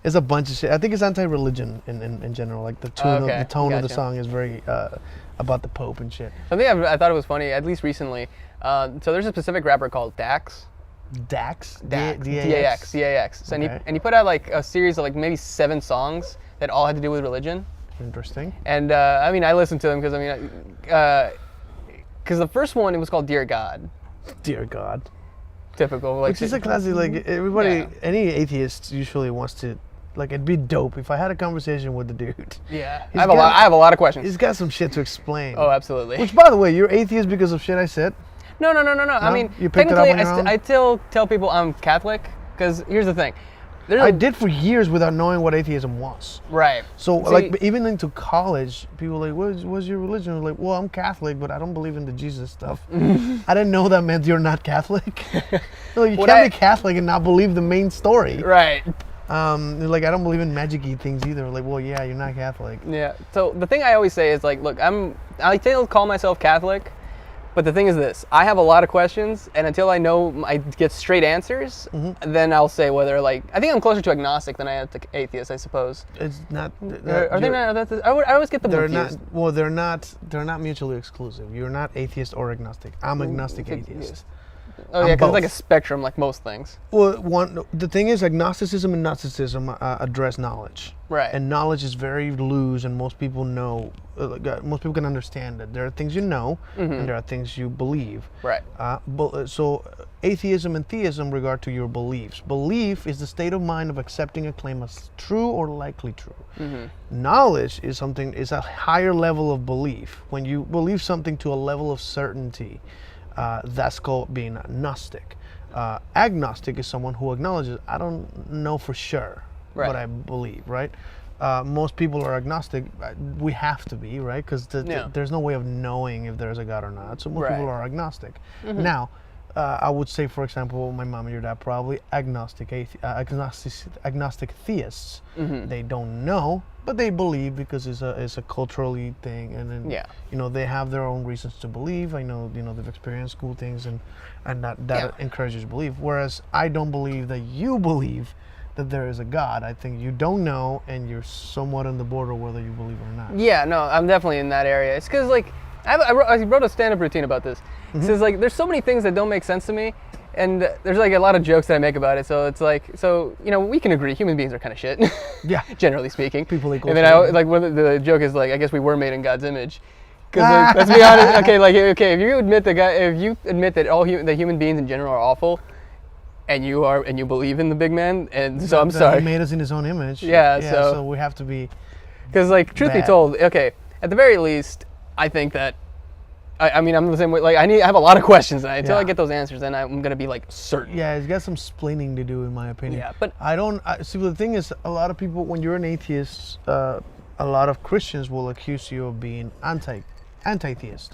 It's a bunch of shit. I think it's anti-religion in general. Like the tone, the tone of the song is very about the Pope and shit. Something I thought it was funny, at least recently. So there's a specific rapper called Dax. Dax? D-A-X. So and he put out like a series of like maybe 7 songs that all had to do with religion. Interesting. And I mean, I listened to them because because the first one, it was called Dear God. Dear God. Typical. Like, which is a classic, like everybody, any atheist usually wants to, like, it'd be dope if I had a conversation with the dude. Yeah. I have a lot of questions. He's got some shit to explain. Oh, absolutely. Which, by the way, you're atheist because of shit I said? No. I mean, you picked it up technically, on your own? I still tell people I'm Catholic because here's the thing. I did for years without knowing what atheism was. Right. So, like, even into college, people were like, what's your religion? I was like, well, I'm Catholic, but I don't believe in the Jesus stuff. I didn't know that meant you're not Catholic. No, you can't be Catholic and not believe the main story. Right. Like, I don't believe in magic-y things either. Like, well, yeah, you're not Catholic. Yeah. So the thing I always say is, like, look, I still call myself Catholic, but the thing is this: I have a lot of questions, and until I know I get straight answers, then I'll say whether, like, I think I'm closer to agnostic than I am to atheist, I suppose. It's not. Are they not? I always get them confused. Well, they're not mutually exclusive. You're not atheist or agnostic. I'm agnostic atheist. Oh yeah, because it's like a spectrum, like most things. Well, the thing is, agnosticism and Gnosticism address knowledge. Right. And knowledge is very loose, and most people know. Most people can understand that there are things you know, and there are things you believe. Right. So, atheism and theism regard to your beliefs. Belief is the state of mind of accepting a claim as true or likely true. Knowledge is a higher level of belief. When you believe something to a level of certainty. That's called being agnostic. Agnostic is someone who acknowledges, I don't know for sure what I believe, right? Most people are agnostic. We have to be, right? Because there's no way of knowing if there's a God or not. So most people are agnostic. Now, I would say, for example, my mom and your dad probably agnostic theists. They don't know, but they believe because it's a culturally thing, and then they have their own reasons to believe. I know they've experienced cool things, and that encourages belief. Whereas I don't believe that you believe that there is a God. I think you don't know, and you're somewhat on the border whether you believe it or not. Yeah, no, I'm definitely in that area. It's because, like, I wrote a stand-up routine about this. It says, like, there's so many things that don't make sense to me, and there's, like, a lot of jokes that I make about it. So it's like, we can agree, human beings are kind of shit. Yeah. Generally speaking. People equal. And then the joke is, like, I guess we were made in God's image. Because, like, let's be honest. Okay, if you admit that human beings in general are awful, and you believe in the big man, and so I'm sorry. He made us in his own image. Yeah, so we have to be. Because, like, truth be told, okay, at the very least, I think that, I mean, I'm the same way. Like, I have a lot of questions, and until I get those answers, then I'm gonna be, like, certain. Yeah, it's got some splaining to do, in my opinion. Yeah, but see, the thing is, a lot of people, when you're an atheist, a lot of Christians will accuse you of being anti-theist.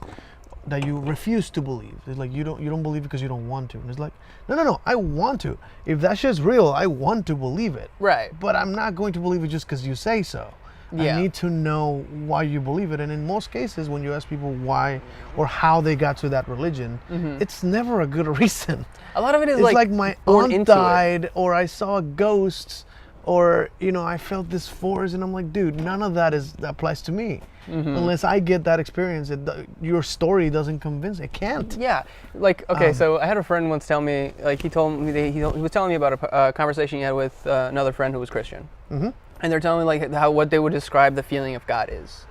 That you refuse to believe. It's like you don't believe because you don't want to. And it's like, no, I want to. If that shit's real, I want to believe it. Right. But I'm not going to believe it just because you say so. Yeah. I need to know why you believe it. And in most cases, when you ask people why or how they got to that religion, it's never a good reason. A lot of it is it's like my aunt died, or I saw a ghost, or I felt this force, and I'm like, dude, none of that applies to me. Unless I get that experience, your story doesn't convince. It can't. Yeah, like, okay, so I had a friend once tell me, like, he told me he was telling me about a conversation he had with another friend who was Christian, and they're telling me, like, what they would describe the feeling of God is,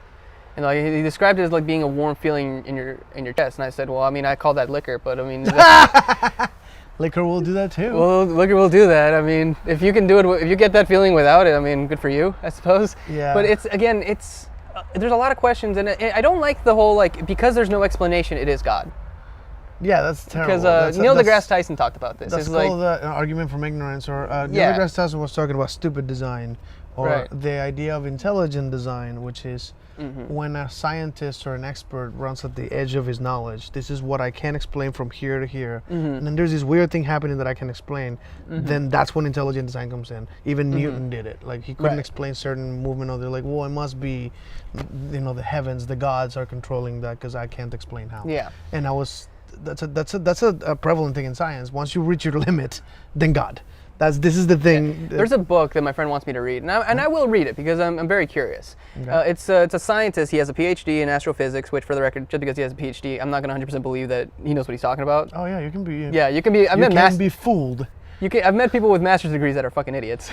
and like he described it as like being a warm feeling in your chest. And I said, well, I mean, I call that liquor, but I mean. Liquor will do that too. Well, liquor will do that. I mean, if you can do it, if you get that feeling without it, I mean, good for you, I suppose. Yeah. But there's a lot of questions, and I don't like the whole, like, because there's no explanation, it is God. Yeah, that's terrible. Because Neil deGrasse Tyson talked about this. That's called an argument from ignorance, or Neil deGrasse Tyson was talking about stupid design, or Right. the idea of intelligent design, which is when a scientist or an expert runs at the edge of his knowledge. This is what I can explain from here to here, and then there's this weird thing happening that I can explain. Then that's when intelligent design comes in. Even Newton did it. Like he couldn't Right. explain certain movement, or they're like, well, it must be, the heavens, the gods are controlling that because I can't explain how. Yeah. And that's a prevalent thing in science. Once you reach your limit, then God. This is the thing. There's a book that my friend wants me to read, and I will read it because I'm very curious. Okay. It's a scientist. He has a PhD in astrophysics, which, for the record, just because he has a PhD, I'm not going to 100% believe that he knows what he's talking about. Oh yeah, you can be. Yeah, you can be. You can be fooled. I've met people with master's degrees that are fucking idiots.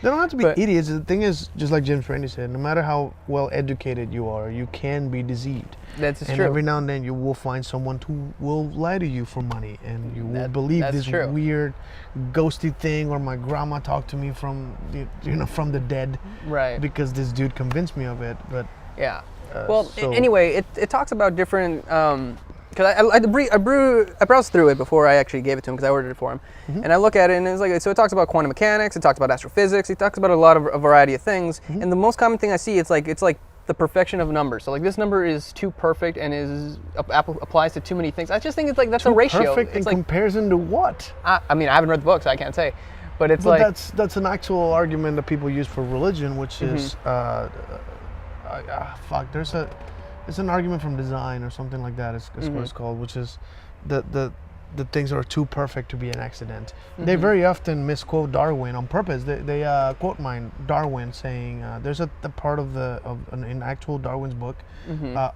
They don't have to be But- idiots. The thing is, just like James Randi said, no matter how well educated you are, you can be deceived. That's And true. every now and then you will find someone who will lie to you for money, and you will believe that's this true. weird ghosty thing, or my grandma talked to me from from the dead, Right. because this dude convinced me of it. But Yeah. so- Anyway, it talks about different. Because I browsed through it before I actually gave it to him because I ordered it for him, and I look at it and it's like, so it talks about quantum mechanics, it talks about astrophysics, it talks about a variety of things, and the most common thing I see it's like the perfection of numbers. So like this number is too perfect and applies to too many things. I just think it's like that's a ratio. perfect in It's like comparison to what? I mean I haven't read the book so I can't say, but it's But like that's an actual argument that people use for religion, which is it's an argument from design or something like that. Is what it's called, which is the things are too perfect to be an accident. They very often misquote Darwin on purpose. They quote Darwin saying there's a part of an actual Darwin's book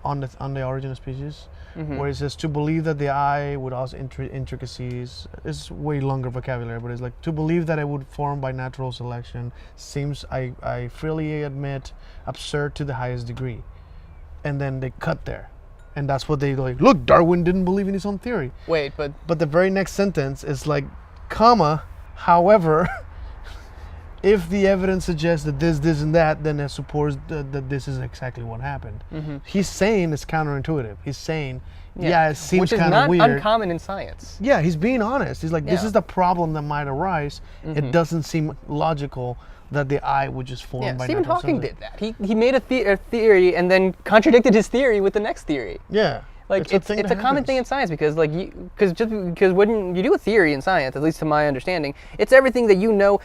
on the origin of species where it says to believe that the eye with all its intricacies, it's way longer vocabulary, but it's like to believe that it would form by natural selection seems, I freely admit, absurd to the highest degree. And then they cut there. And that's what they like, look, Darwin didn't believe in his own theory. wait, but But the very next sentence is like, comma, however, if the evidence suggests that this, and that, then it supports that this is exactly what happened. He's saying it's counterintuitive. He's saying, yeah, it seems which is kind of not weird. uncommon in science. Yeah, he's being honest. He's like, this Yeah. is the problem that might arise. It doesn't seem logical that the eye would just form Yeah, by Stephen natural Hawking selection. did that. He made a theory and then contradicted his theory with the next theory. Yeah. Like a thing it's that a common thing in happens. science because because when you do a theory in science, at least to my understanding, it's everything that you know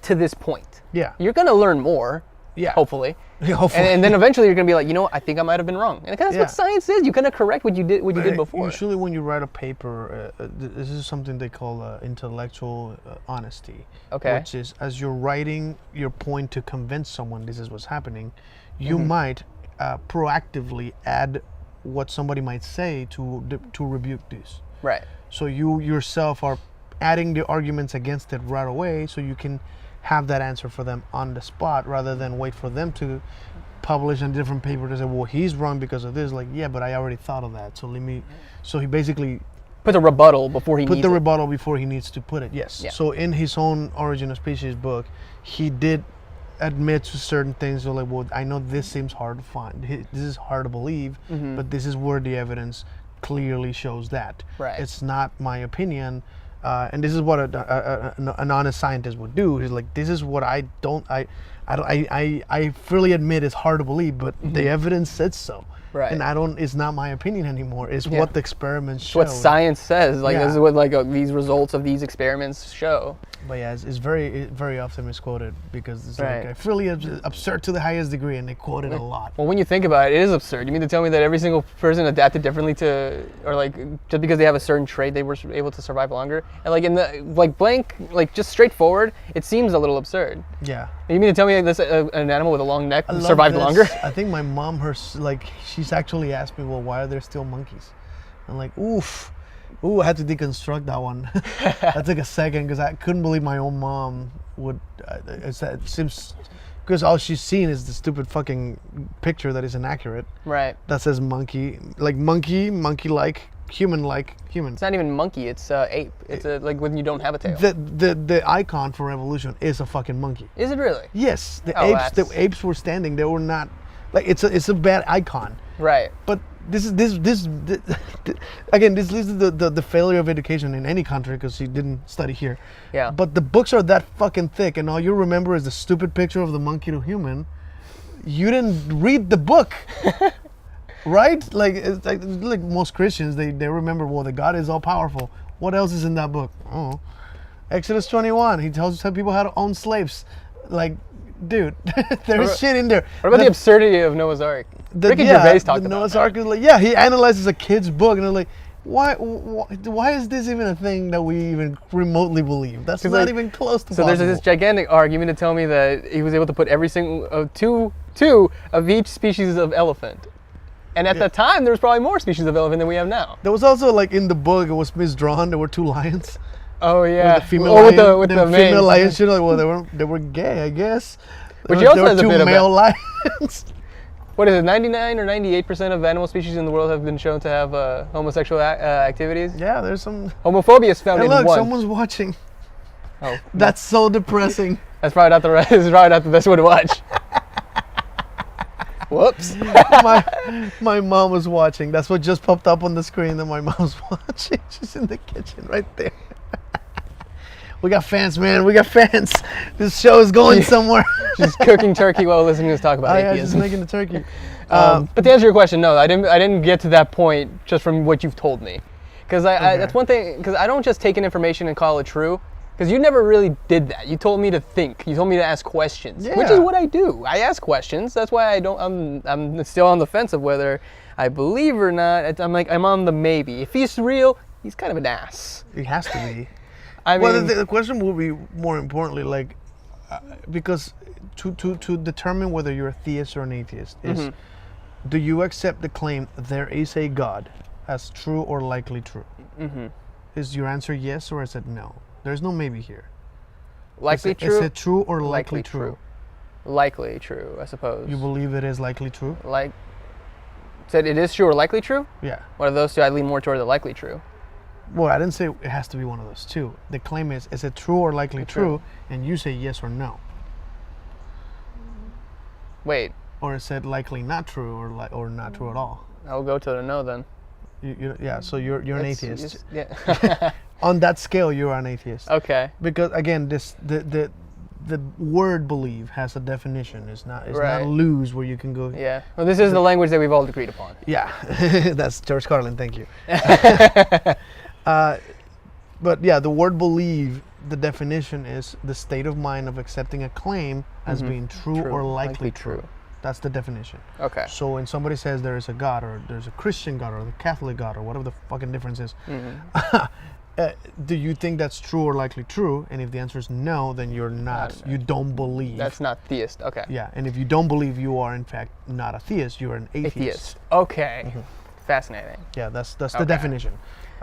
to this point. Yeah. You're gonna learn more. Yeah. Hopefully. Yeah, hopefully. And then eventually you're gonna be like, I think I might have been wrong. And that's Yeah. what science is. You're gonna correct what you did before. Usually when you write a paper, this is something they call intellectual honesty. Okay. Which is, as you're writing your point to convince someone this is what's happening, you might proactively add what somebody might say to rebuke this. Right. So you yourself are adding the arguments against it right away, so you can have that answer for them on the spot rather than wait for them to publish a different paper to say, well, he's wrong because of this. Like, yeah, but I already thought of that. So so he basically Put the rebuttal before he put needs the it. rebuttal before he needs to put it. Yes. Yeah. So in his own Origin of Species book, he did admit to certain things. So like, well, I know this seems hard to find. This is hard to believe, but this is where the evidence clearly shows that. Right. It's not my opinion. And this is what an honest scientist would do. He's like, this is what I freely admit it's hard to believe, but the evidence says so. Right. And it's not my opinion anymore. It's Yeah. what the experiments It's show. what science says. Like Yeah. this is what these results of these experiments show. But yeah, it's very often misquoted because it's Right. like really absurd to the highest degree, and they quote it a lot. Well, when you think about it, it is absurd. You mean to tell me that every single person adapted differently or like just because they have a certain trait, they were able to survive longer? And like in the just straightforward, it seems a little absurd. Yeah. You mean to tell me this an animal with a long neck I love survived this. longer? I think my mom, she's actually asked me, well, why are there still monkeys? I'm like, Ooh, I had to deconstruct that one. That took a second because I couldn't believe my own mom would. It seems because all she's seen is the stupid fucking picture that is inaccurate. Right. That says monkey, like monkey-like, human-like, human. It's not even monkey. It's ape. It's like when you don't have a tail. The icon for evolution is a fucking monkey. Is it really? Yes, the Oh, apes. The apes were standing. They were not like it's a bad icon. Right. But this again, this leads to the failure of education in any country because she didn't study here. Yeah. But the books are that fucking thick, and all you remember is the stupid picture of the monkey to human. You didn't read the book, right? Like, it's like most Christians, they remember, well, the God is all powerful. What else is in that book? Oh, Exodus 21. He tells people how to own slaves. Like, dude, there's shit in there. What about the absurdity of Noah's Ark? Ricky Gervais talked about Noah's that. Ark is like, yeah, he analyzes a kid's book, and they're like, why is this even a thing that we even remotely believe? That's not even close to So possible. there's this gigantic ark. You mean to tell me that he was able to put every single two of each species of elephant? And at that time, there was probably more species of elephant than we have now. There was also, like, in the book, it was misdrawn. There were two lions. Oh yeah, With the female with lion, the female mane. lions. You know, like, well, they were gay, I guess. But There she also were has a two bit of male lions. What is it? 99 or 98% of animal species in the world have been shown to have homosexual activities. Yeah, there's some. Homophobia is found Hey, in look, one. someone's watching. Oh, That's so depressing. that's probably not the right. It's probably not the best way to watch. Whoops. My mom was watching. That's what just popped up on the screen that my mom's watching. She's in the kitchen right there. We got fans, man. We got fans. This show is going somewhere. She's cooking turkey while listening to us talk about Oh, yeah, she's atheism. making the turkey. But to answer your question, no, I didn't get to that point just from what you've told me, because that's one thing. Because I don't just take in information and call it true. Because you never really did that. You told me to think. You told me to ask questions, which is Yeah. what I do. I ask questions. That's why I'm still on the fence of whether I believe or not. I'm on the maybe. If he's real, he's kind of an ass. It has to be. I mean, Well, the question will be more importantly, like, because to determine whether you're a theist or an atheist is, do you accept the claim there is a God as true or likely true? Is your answer yes or is it no? There's no maybe here. likely true. Is it true or likely true? Likely true, I suppose. You believe it is likely true? Like said, it is true or likely true. Yeah. What of those two? I lean more toward the likely true. Well, I didn't say it has to be one of those two. The claim is it true or likely true? And you say yes or no. Wait, Or is it likely not true or not true at all? I'll go to the no then. Yeah, so you're an It's- atheist. Yeah. On that scale, you're an atheist. Okay. Because again, the word believe has a definition. It's not Right. loose where you can go. Yeah. Well, this is the language that we've all agreed upon. Yeah, that's George Carlin. Thank you. But yeah, the word believe, the definition is the state of mind of accepting a claim as being true or likely true. That's the definition. Okay. So when somebody says there is a God, or there's a Christian God, or the Catholic God, or whatever the fucking difference is, do you think that's true or likely true? And if the answer is no, then you're not. You don't believe. That's not theist. Okay. Yeah, and if you don't believe, you are in fact not a theist. You are an atheist. Atheist. Okay. Fascinating. Yeah, that's the definition.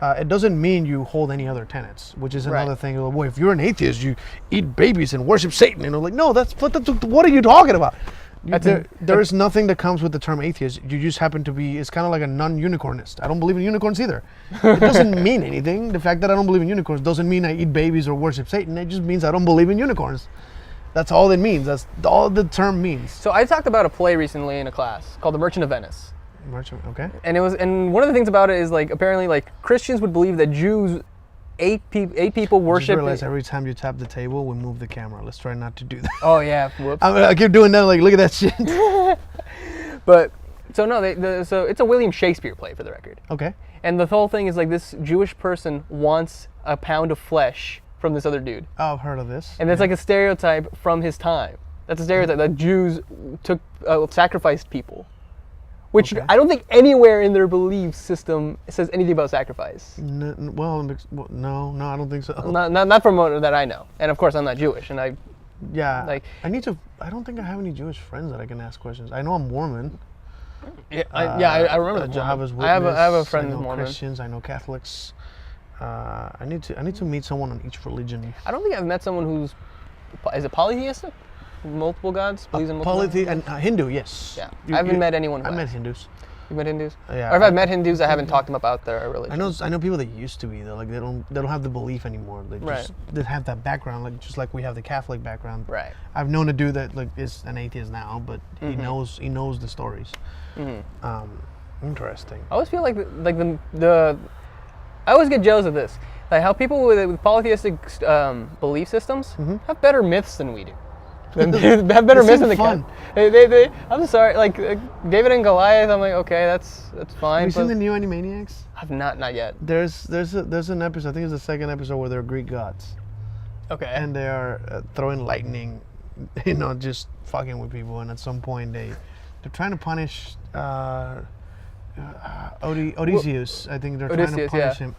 It doesn't mean you hold any other tenets, which is another Right. thing. Well, if you're an atheist, you eat babies and worship Satan. And I'm like, no, what are you talking about? There is nothing that comes with the term atheist. You just happen to be, it's kind of like a non-unicornist. I don't believe in unicorns either. It doesn't mean anything. The fact that I don't believe in unicorns doesn't mean I eat babies or worship Satan. It just means I don't believe in unicorns. That's all it means. That's all the term means. So I talked about a play recently in a class called The Merchant of Venice. Okay. And one of the things about it is like apparently like Christians would believe that Jews eight people Just worship. realize every time you tap the table, we move the camera. Let's try not to do that. Oh yeah, whoops. I keep doing that. Like, look at that shit. But so no, so it's a William Shakespeare play for the record. Okay. And the whole thing is like this Jewish person wants a pound of flesh from this other dude, Oh, I've heard of this. and that's like a stereotype from his time. That's a stereotype that Jews took sacrificed people. Which Okay. I don't think anywhere in their belief system says anything about sacrifice. No, I don't think so. Not from what that I know. And of course, I'm not Jewish, and Yeah. like- I don't think I have any Jewish friends that I can ask questions. I know I'm Mormon. I remember the Jehovah's Mormon. Witness. I have a friend I who's know Mormon. Christians. I know Catholics. I need to meet someone on each religion. I don't think I've met someone who's is it polytheistic, multiple gods, believes in multiple gods? And Hindu, yes. Yeah. I haven't met anyone who I met has. Hindus. You met Hindus? Yeah, Or if I've met Hindus, I haven't talked to them about their religion. I know people that used to be though. Like they don't have the belief anymore. They have that background, like just like we have the Catholic background. Right. I've known a dude that like is an atheist now, but he knows the stories. Interesting. I always feel like the I always get jealous of this, like how people with polytheistic belief systems have better myths than we do. They have better myths than the fun. They I'm sorry, like David and Goliath. I'm like, okay, that's fine. Have you seen the new Animaniacs? I've not yet. There's an episode. I think it's the second episode where they're Greek gods. Okay. And they are throwing lightning, just fucking with people. And at some point they're trying to punish Odysseus. I think they're trying to punish him.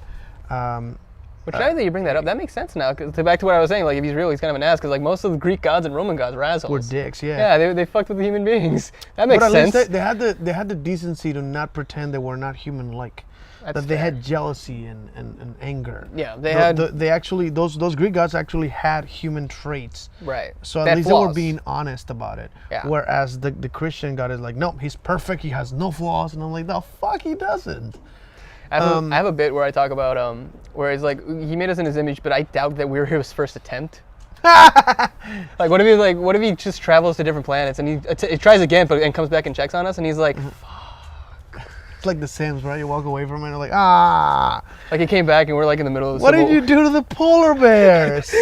Which now that you bring that up, that makes sense now. Cause back to what I was saying, like if he's real, he's kind of an ass. Because like most of the Greek gods and Roman gods were assholes. Were dicks, yeah. Yeah, they fucked with the human beings. That makes but at sense. least they had the decency to not pretend they were not human-like. That's that they fair. had jealousy and anger. Yeah, they had. They actually those Greek gods actually had human traits. Right. So They at had least they were flaws. being honest about it. Yeah. Whereas the Christian God is like, no, he's perfect. He has no flaws. And I'm like, the fuck, he doesn't. I have a bit where I talk about where it's like he made us in his image, but I doubt that we were his first attempt. Like what if he just travels to different planets and he tries again, and comes back and checks on us, and he's like, It's like The Sims, right? You walk away from it and you're like, ah. like he came back and we're like in the middle of the What civil did you do to the polar bears?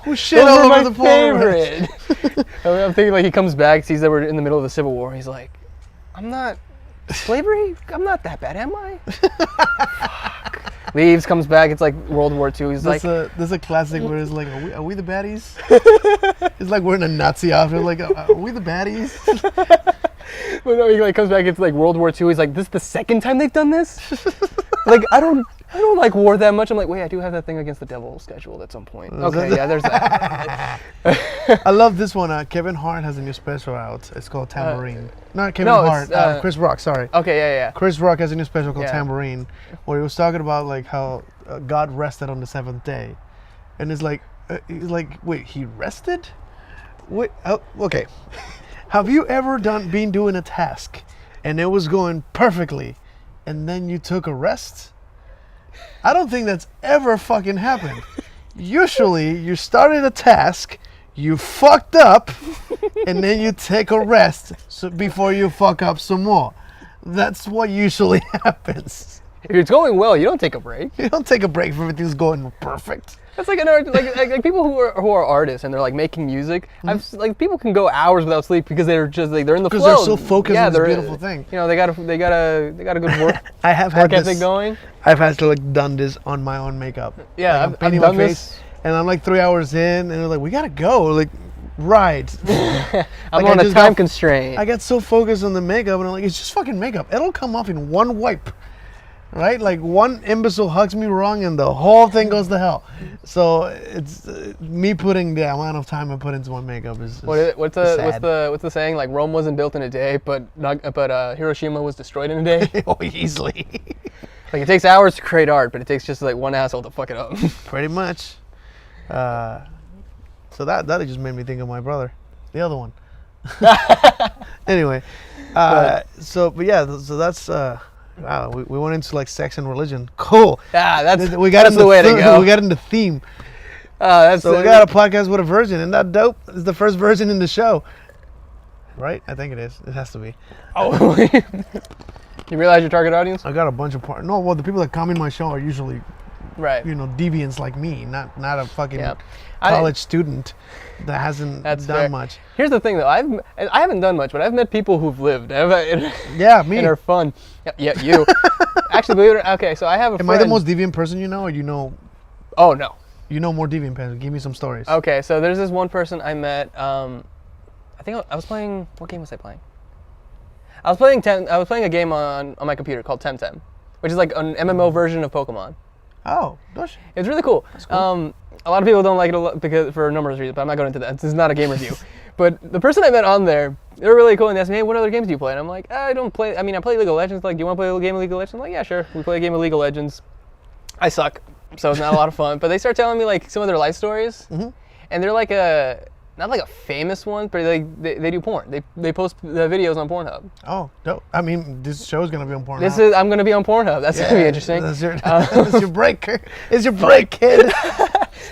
Who shit Those all were over my the polar bears? favorite. I'm thinking like he comes back, sees that we're in the middle of the Civil War. He's like, I'm not slavery. I'm not that bad, am I? Fuck. Leaves, comes back. It's like World War II. He's like, there's a classic where it's like, are we the baddies? It's like we're in a Nazi outfit. Like, are we the baddies? but no, he like comes back. It's like World War II. He's like, this is the second time they've done this. Like I don't like war that much. I'm like, wait, I do have that thing against the devil scheduled at some point. Okay, yeah, there's that. I love this one. Kevin Hart has a new special out. It's called Tambourine. Not Kevin Hart. Chris Rock. Sorry. Okay, yeah. Chris Rock has a new special called Yeah. Tambourine, where he was talking about like how God rested on the seventh day, and it's like, he's like, wait, he rested? Wait, okay. Have you ever been doing a task, and it was going perfectly, and then you took a rest? I don't think that's ever fucking happened. Usually, you started a task, you fucked up, and then you take a rest before you fuck up some more. That's what usually happens. If it's going well, you don't take a break. You don't take a break if everything's going perfect. That's like like people who are artists and they're like making music. Like people can go hours without sleep because they're just like they're in the flow. Because they're so focused on this they're beautiful thing. You know, they got a good work I have had work ethic this. going. I've had to like done this on my own makeup. Yeah, like, I'm I've painting done my this. face, and I'm like 3 hours in, and they're like, "We gotta go." Like, right. I'm Like, on I a just time got- constraint. I got so focused on the makeup, and I'm like, "It's just fucking makeup. It'll come off in one wipe." Right? Like one imbecile hugs me wrong and the whole thing goes to hell. So it's me putting the amount of time I put into my makeup is What's sad. the saying? Like Rome wasn't built in a day, but Hiroshima was destroyed in a day. Oh, easily. Like it takes hours to create art, but it takes just like one asshole to fuck it up. Pretty much. So that just made me think of my brother, the other one. Anyway, so that's wow. We went into like sex and religion. Cool. Yeah, that's That's the way to go. We got into theme. That's So we got a podcast with a virgin. Isn't that dope? It's the first virgin in the show. Right? I think it is. It has to be. Oh, you realize your target audience? I got a bunch of the people that come in my show are usually, Right. deviants like me, not a fucking Yeah. college student that hasn't That's done fair. much. Here's the thing, though. I haven't done much, but I've met people who've lived. Yeah, me. And are fun. Yeah, you. Actually, believe it or not, okay, so I have a Am friend. I the most deviant person you know, or you know Oh, no. more deviant person? Give me some stories. Okay, so there's this one person I met. I think I was playing. What game was I playing? I was playing a game on my computer called Temtem, which is like an MMO version of Pokemon. Oh, gosh. It's really cool. A lot of people don't like it because for a number of reasons, but I'm not going into that. This is not a game review. But the person I met on there, they were really cool, and they asked me, "Hey, what other games do you play?" And I'm like, "I don't play. I mean, I play League of Legends. Like, do you want to play a game of League of Legends?" I'm like, "Yeah, sure. We play a game of League of Legends." I suck, so it's not a lot of fun. But they start telling me like some of their life stories, and they're like not like a famous one, but they do porn. They post the videos on Pornhub. Oh, dope. I mean, this show's gonna be on Pornhub. I'm gonna be on Pornhub. That's gonna be interesting. That's your break. It's your break, kid.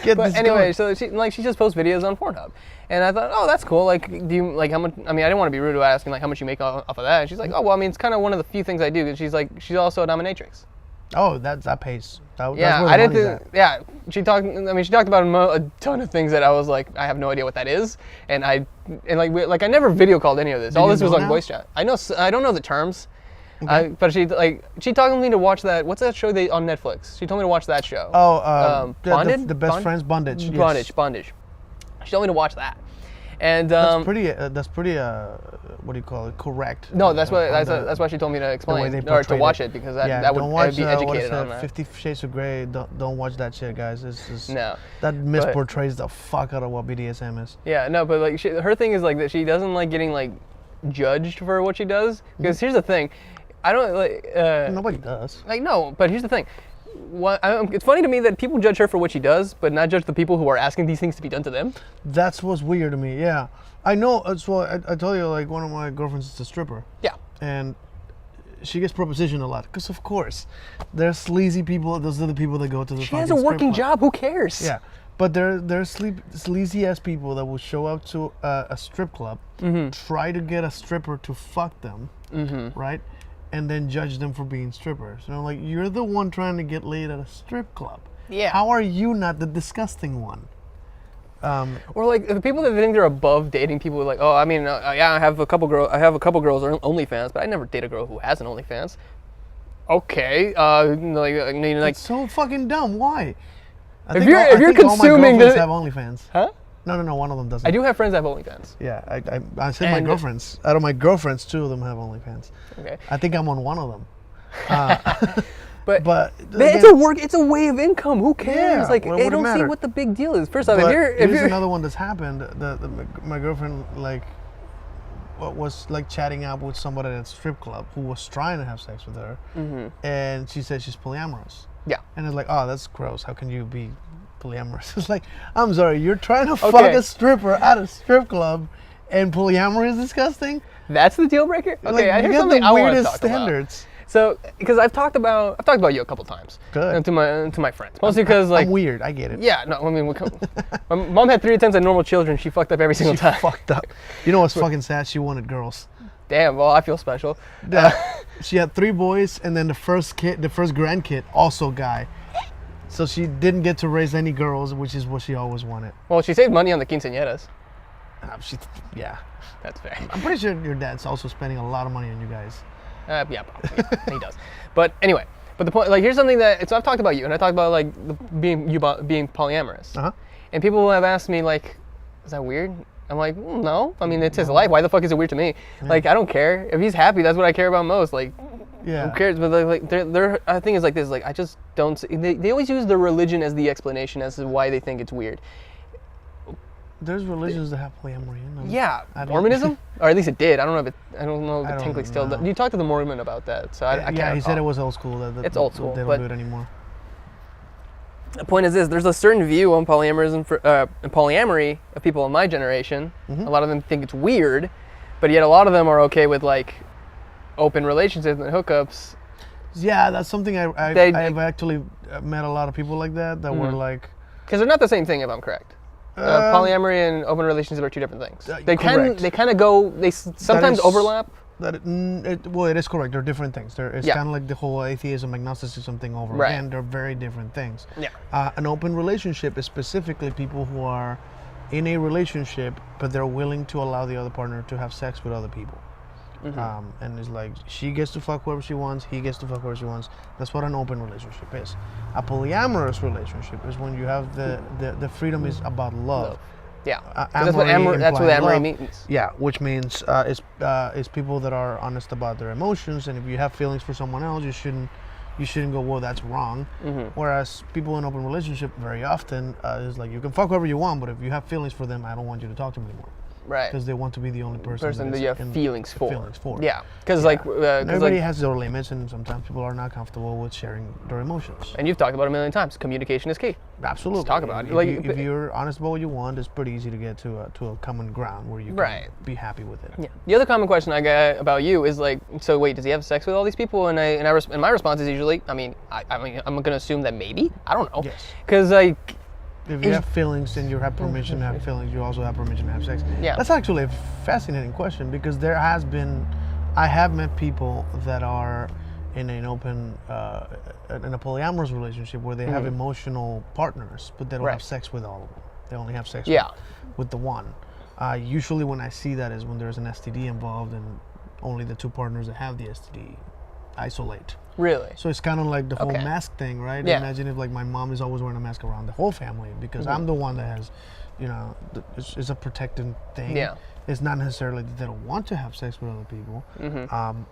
Get But this anyway, going. so she just posts videos on Pornhub, and I thought, oh, that's cool. Like, do you like how much? I mean, I didn't want to be rude about asking like how much you make off of that. And she's like, oh, well, I mean, it's kind of one of the few things I do. And she's like, she's also a dominatrix. Oh, that pays. That's Yeah, where the I didn't money's think. Yeah, she talked. I mean, she talked about a ton of things that I was like, I have no idea what that is, and I never video called any of this. All you this was know on now? voice chat. I don't know the terms, but she told me to watch that. What's that show on Netflix? She told me to watch that show. Oh, Bonded? the best friends bondage. Yes. Bondage. She told me to watch that, and That's pretty. What do you call it? Correct. no, that's why she told me to explain they or to portrayed watch it. it because Yeah, that don't would watch, be what is educated that, on that. 50 Shades of Grey. Don't watch that shit, guys. It's just, No, that misportrays the fuck out of what BDSM is. Yeah, no, but like her thing is like that she doesn't like getting like judged for what she does. Because here's the thing, I don't like. Nobody does. Like no, but here's the thing. It's funny to me that people judge her for what she does, but not judge the people who are asking these things to be done to them. That's what's weird to me. Yeah, I know. So I told you, like, one of my girlfriends is a stripper. Yeah. And she gets propositioned a lot because, of course, there's sleazy people. Those are the people that go to the. She has a working job. Who cares? Yeah, but there's sleazy ass people that will show up to a strip club, try to get a stripper to fuck them, right, and then judge them for being strippers. You know, like, you're the one trying to get laid at a strip club. Yeah. How are you not the disgusting one? Or like the people that think they're above dating people like, oh, I mean, yeah, I have a couple girls on OnlyFans, but I never date a girl who has an OnlyFans. Okay, like It's so fucking dumb. Why? I If think you're- all- if I you're think all my consuming girlfriends the- have OnlyFans. huh? No, one of them doesn't. I do have friends that have OnlyFans. Yeah, I said my And- girlfriends. Out of my girlfriends, 2 of them have OnlyFans. Okay. I think I'm on one of them. But again, it's a way of income. Who cares? Yeah, Like, what I would it don't see matter? what the big deal is. First off, but if here's you're another one that's happened. My girlfriend was like chatting out with somebody at a strip club who was trying to have sex with her, and she said she's polyamorous. yeah. And it's like, oh, that's gross. How can you be polyamorous? It's like, I'm sorry, you're trying to fuck Okay. a stripper at a strip club, and polyamory is disgusting. That's the deal breaker. Okay, Like, you here's got something the I want to weirdest talk about. standards. So, because I've talked about you a couple times. Good. To my friends, mostly because like I'm weird. I get it. yeah, no, I mean, my mom had 3 attempts at normal children. She fucked up every single She time. fucked up. You know what's fucking sad? She wanted girls. Damn. Well, I feel special. She had 3 boys, and then the first grandkid, also guy. So she didn't get to raise any girls, which is what she always wanted. Well, she saved money on the quinceañeras. Yeah. That's fair. I'm pretty sure your dad's also spending a lot of money on you guys. Yeah, probably. Yeah, he does. But anyway, the point, like, here's something that, so I've talked about you, and I talked about, like, being polyamorous. Uh-huh. And people have asked me, like, is that weird? I'm like, no. I mean, it's his life. Why the fuck is it weird to me? Yeah. Like, I don't care. If he's happy, that's what I care about most. Like, Yeah. who cares? But, like, their thing is like this. Like, I just don't see, they always use the religion as the explanation as to why they think it's weird. There's religions that have polyamory in them. Yeah, I don't- Mormonism, or at least it did. I don't know if it I don't technically still does. know. You talked to the Mormon about that, so I can't. Yeah, he said recall. it was old school. That It's old school, They don't but- do it anymore. The point is this: there's a certain view on polyamory of people in my generation. Mm-hmm. A lot of them think it's weird, but yet a lot of them are okay with like open relationships and hookups. Yeah, that's something I've actually met a lot of people like that were like. Because they're not the same thing, if I'm correct. Polyamory and open relationships are 2 different things. They correct. kind of go. They sometimes is- overlap. Well, it is correct. They're different things. It's Yeah. kind of like the whole atheism, agnosticism thing over Right. again. They're very different things. Yeah. An open relationship is specifically people who are in a relationship, but they're willing to allow the other partner to have sex with other people. And it's like she gets to fuck whoever she wants, he gets to fuck whoever she wants. That's what an open relationship is. A polyamorous relationship is when you have the freedom is about love. Yeah. 'Cause that's what Amory implying amory love. means. Yeah, which means it's people that are honest about their emotions, and if you have feelings for someone else, you shouldn't go, well, that's wrong. Whereas people in open relationship very often is like, you can fuck whoever you want, but if you have feelings for them, I don't want you to talk to me anymore. Right. Because they want to be the only person that is you have in- feelings for. Yeah. Because And like, everybody has their limits, and sometimes people are not comfortable with sharing their emotions. and you've talked about it a million times. Communication is key. Absolutely. Let's talk about it. If, Like, if you're honest about what you want, it's pretty easy to get to a common ground where you can Right. be happy with it. Yeah. The other common question I get about you is like, so wait, does he have sex with all these people? And my response is usually, I'm gonna assume that maybe. I don't know. Yes. Because like, If you have feelings and you have permission to have feelings, you also have permission to have sex. Yeah. That's actually a fascinating question because I have met people that are in an open, in a polyamorous relationship where they have emotional partners, but they don't have sex with all of them. They only have sex with the one. Usually when I see that is when there's an STD involved and only the two partners that have the STD isolate. Really? So it's kind of like the whole mask thing, right? Yeah. Imagine if like my mom is always wearing a mask around the whole family because I'm the one that has, it's a protecting thing. Yeah. It's not necessarily that they don't want to have sex with other people.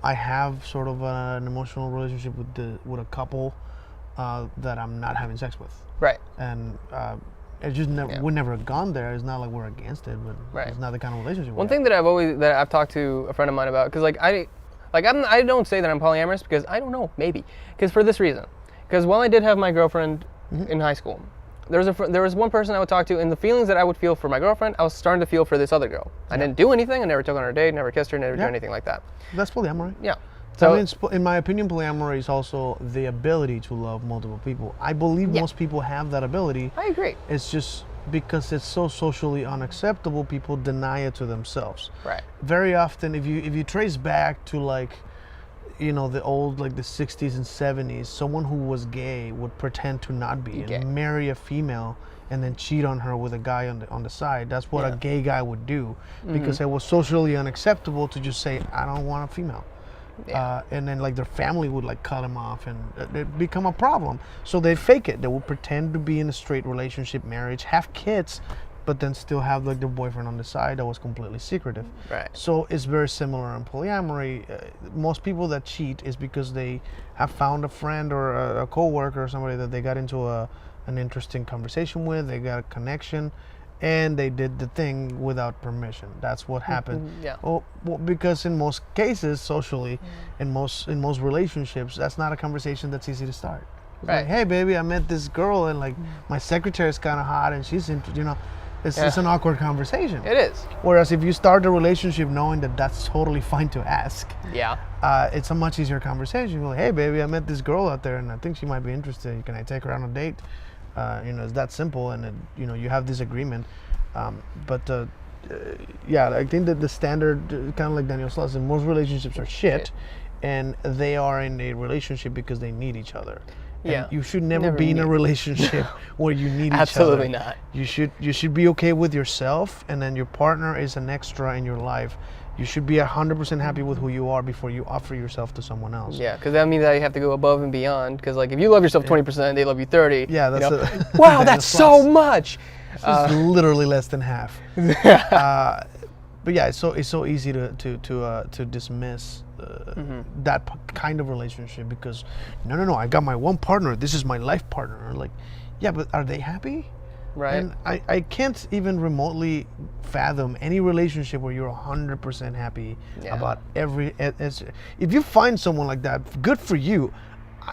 I have sort of an emotional relationship with a couple that I'm not having sex with. Right. And it's just we're never gone there. It's not like we're against it, but it's not the kind of relationship. One thing that I've talked to a friend of mine about, because I don't say that I'm polyamorous because I don't know, maybe. Because for this reason. Because while I did have my girlfriend in high school, there was one person I would talk to, and the feelings that I would feel for my girlfriend, I was starting to feel for this other girl. I didn't do anything. I never took her on a date, never kissed her, never did anything like that. That's polyamory. Yeah. So, in my opinion, polyamory is also the ability to love multiple people. I believe most people have that ability. I agree. It's just because it's so socially unacceptable, people deny it to themselves. Right. Very often, if you trace back to the old the 60s and 70s, someone who was gay would pretend to not be and marry a female and then cheat on her with a guy on the side. That's what a gay guy would do because it was socially unacceptable to just say, I don't want a female. Yeah. And then their family would cut him off and it become a problem. So they fake it. They would pretend to be in a straight relationship, marriage, have kids, but then still have their boyfriend on the side that was completely secretive. Right. So it's very similar in polyamory. Most people that cheat is because they have found a friend or a coworker or somebody that they got into an interesting conversation with. They got a connection, and they did the thing without permission. That's what happened. Yeah. Well, because in most cases, socially, in most relationships, that's not a conversation that's easy to start. It's Right. like, hey, baby, I met this girl, and my secretary is kind of hot, and she's it's an awkward conversation. It is. Whereas if you start a relationship knowing that that's totally fine to ask, it's a much easier conversation. You're like, hey, baby, I met this girl out there, and I think she might be interested. Can I take her on a date? It's that simple, and then, you have this agreement. I think that the standard, kind of like Daniel says, most relationships are shit, and they are in a relationship because they need each other. Yeah. And you should never be in a relationship where you need each other. Absolutely not. You should be okay with yourself, and then your partner is an extra in your life. You should be 100% happy with who you are before you offer yourself to someone else. Yeah, because that means that you have to go above and beyond. Because if you love yourself 20%, they love you 30. Yeah, that's wow, that's so much. It's literally less than half. But yeah, it's so easy to dismiss that kind of relationship because no, I got my one partner. This is my life partner. Yeah, but are they happy? Right. And I can't even remotely fathom any relationship where you're 100% happy about every. If you find someone like that, good for you.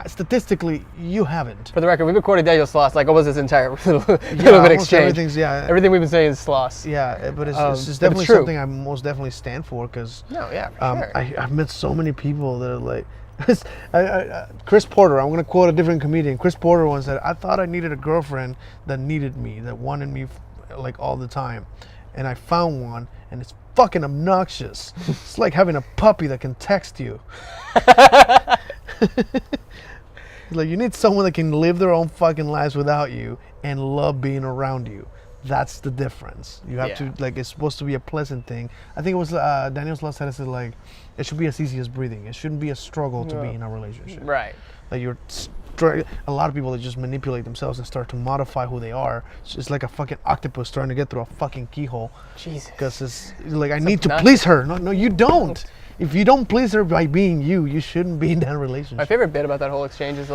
Statistically, you haven't. For the record, we've recorded Daniel Sloss almost this entire little bit exchange. Everything we've been saying is Sloss. Yeah, but it's definitely something I most definitely stand for because sure. I've met so many people that are like, Chris Porter, I'm going to quote a different comedian. Chris Porter once said, I thought I needed a girlfriend that needed me, that wanted me all the time. And I found one, and it's fucking obnoxious. It's like having a puppy that can text you. You need someone that can live their own fucking lives without you and love being around you. That's the difference. You have to it's supposed to be a pleasant thing. I think it was Daniel Sloss said it should be as easy as breathing. It shouldn't be a struggle to be in a relationship. Right. A lot of people that just manipulate themselves and start to modify who they are. It's like a fucking octopus trying to get through a fucking keyhole. Jesus. Because it's I need to please her. No, you don't. If you don't please her by being you, you shouldn't be in that relationship. My favorite bit about that whole exchange is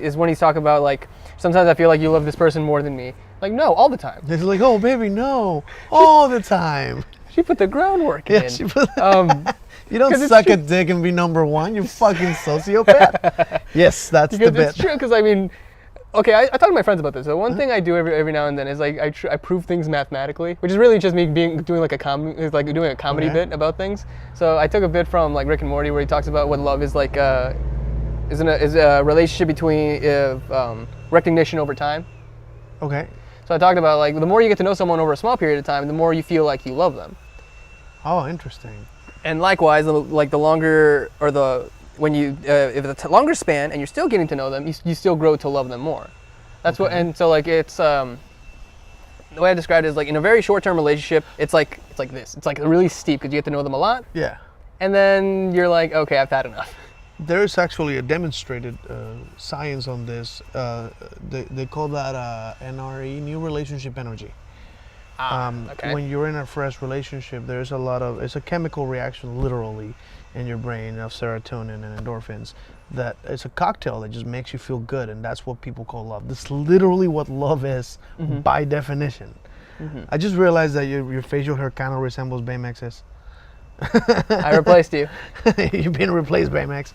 is when he's talking about sometimes I feel like you love this person more than me. No, all the time. It's oh baby, no, all the time. She put the groundwork in. She put you don't suck a dick and be number one, you fucking sociopath. Yes, that's the bit. It's true, because okay, I talk to my friends about this. So one thing I do every now and then is I prove things mathematically, which is really just me doing doing a comedy bit about things. So I took a bit from Rick and Morty where he talks about what love is is a relationship between recognition over time. Okay. So I talked about like the more you get to know someone over a small period of time, the more you feel like you love them. Oh, interesting. And likewise, like the longer or when you if it's a longer span and you're still getting to know them, you still grow to love them more. That's what. And so like it's the way I described it is like in a very short-term relationship, it's like this. It's like really steep because you get to know them a lot. Yeah. And then you're like, okay, I've had enough. There is actually a demonstrated science on this. They call that NRE, new relationship energy. Okay. When you're in a fresh relationship, there's it's a chemical reaction literally in your brain of serotonin and endorphins that it's a cocktail that just makes you feel good, and that's what people call love. This is literally what love is by definition. I just realized that your facial hair kind of resembles Baymax's. I replaced you. You've been replaced, Baymax.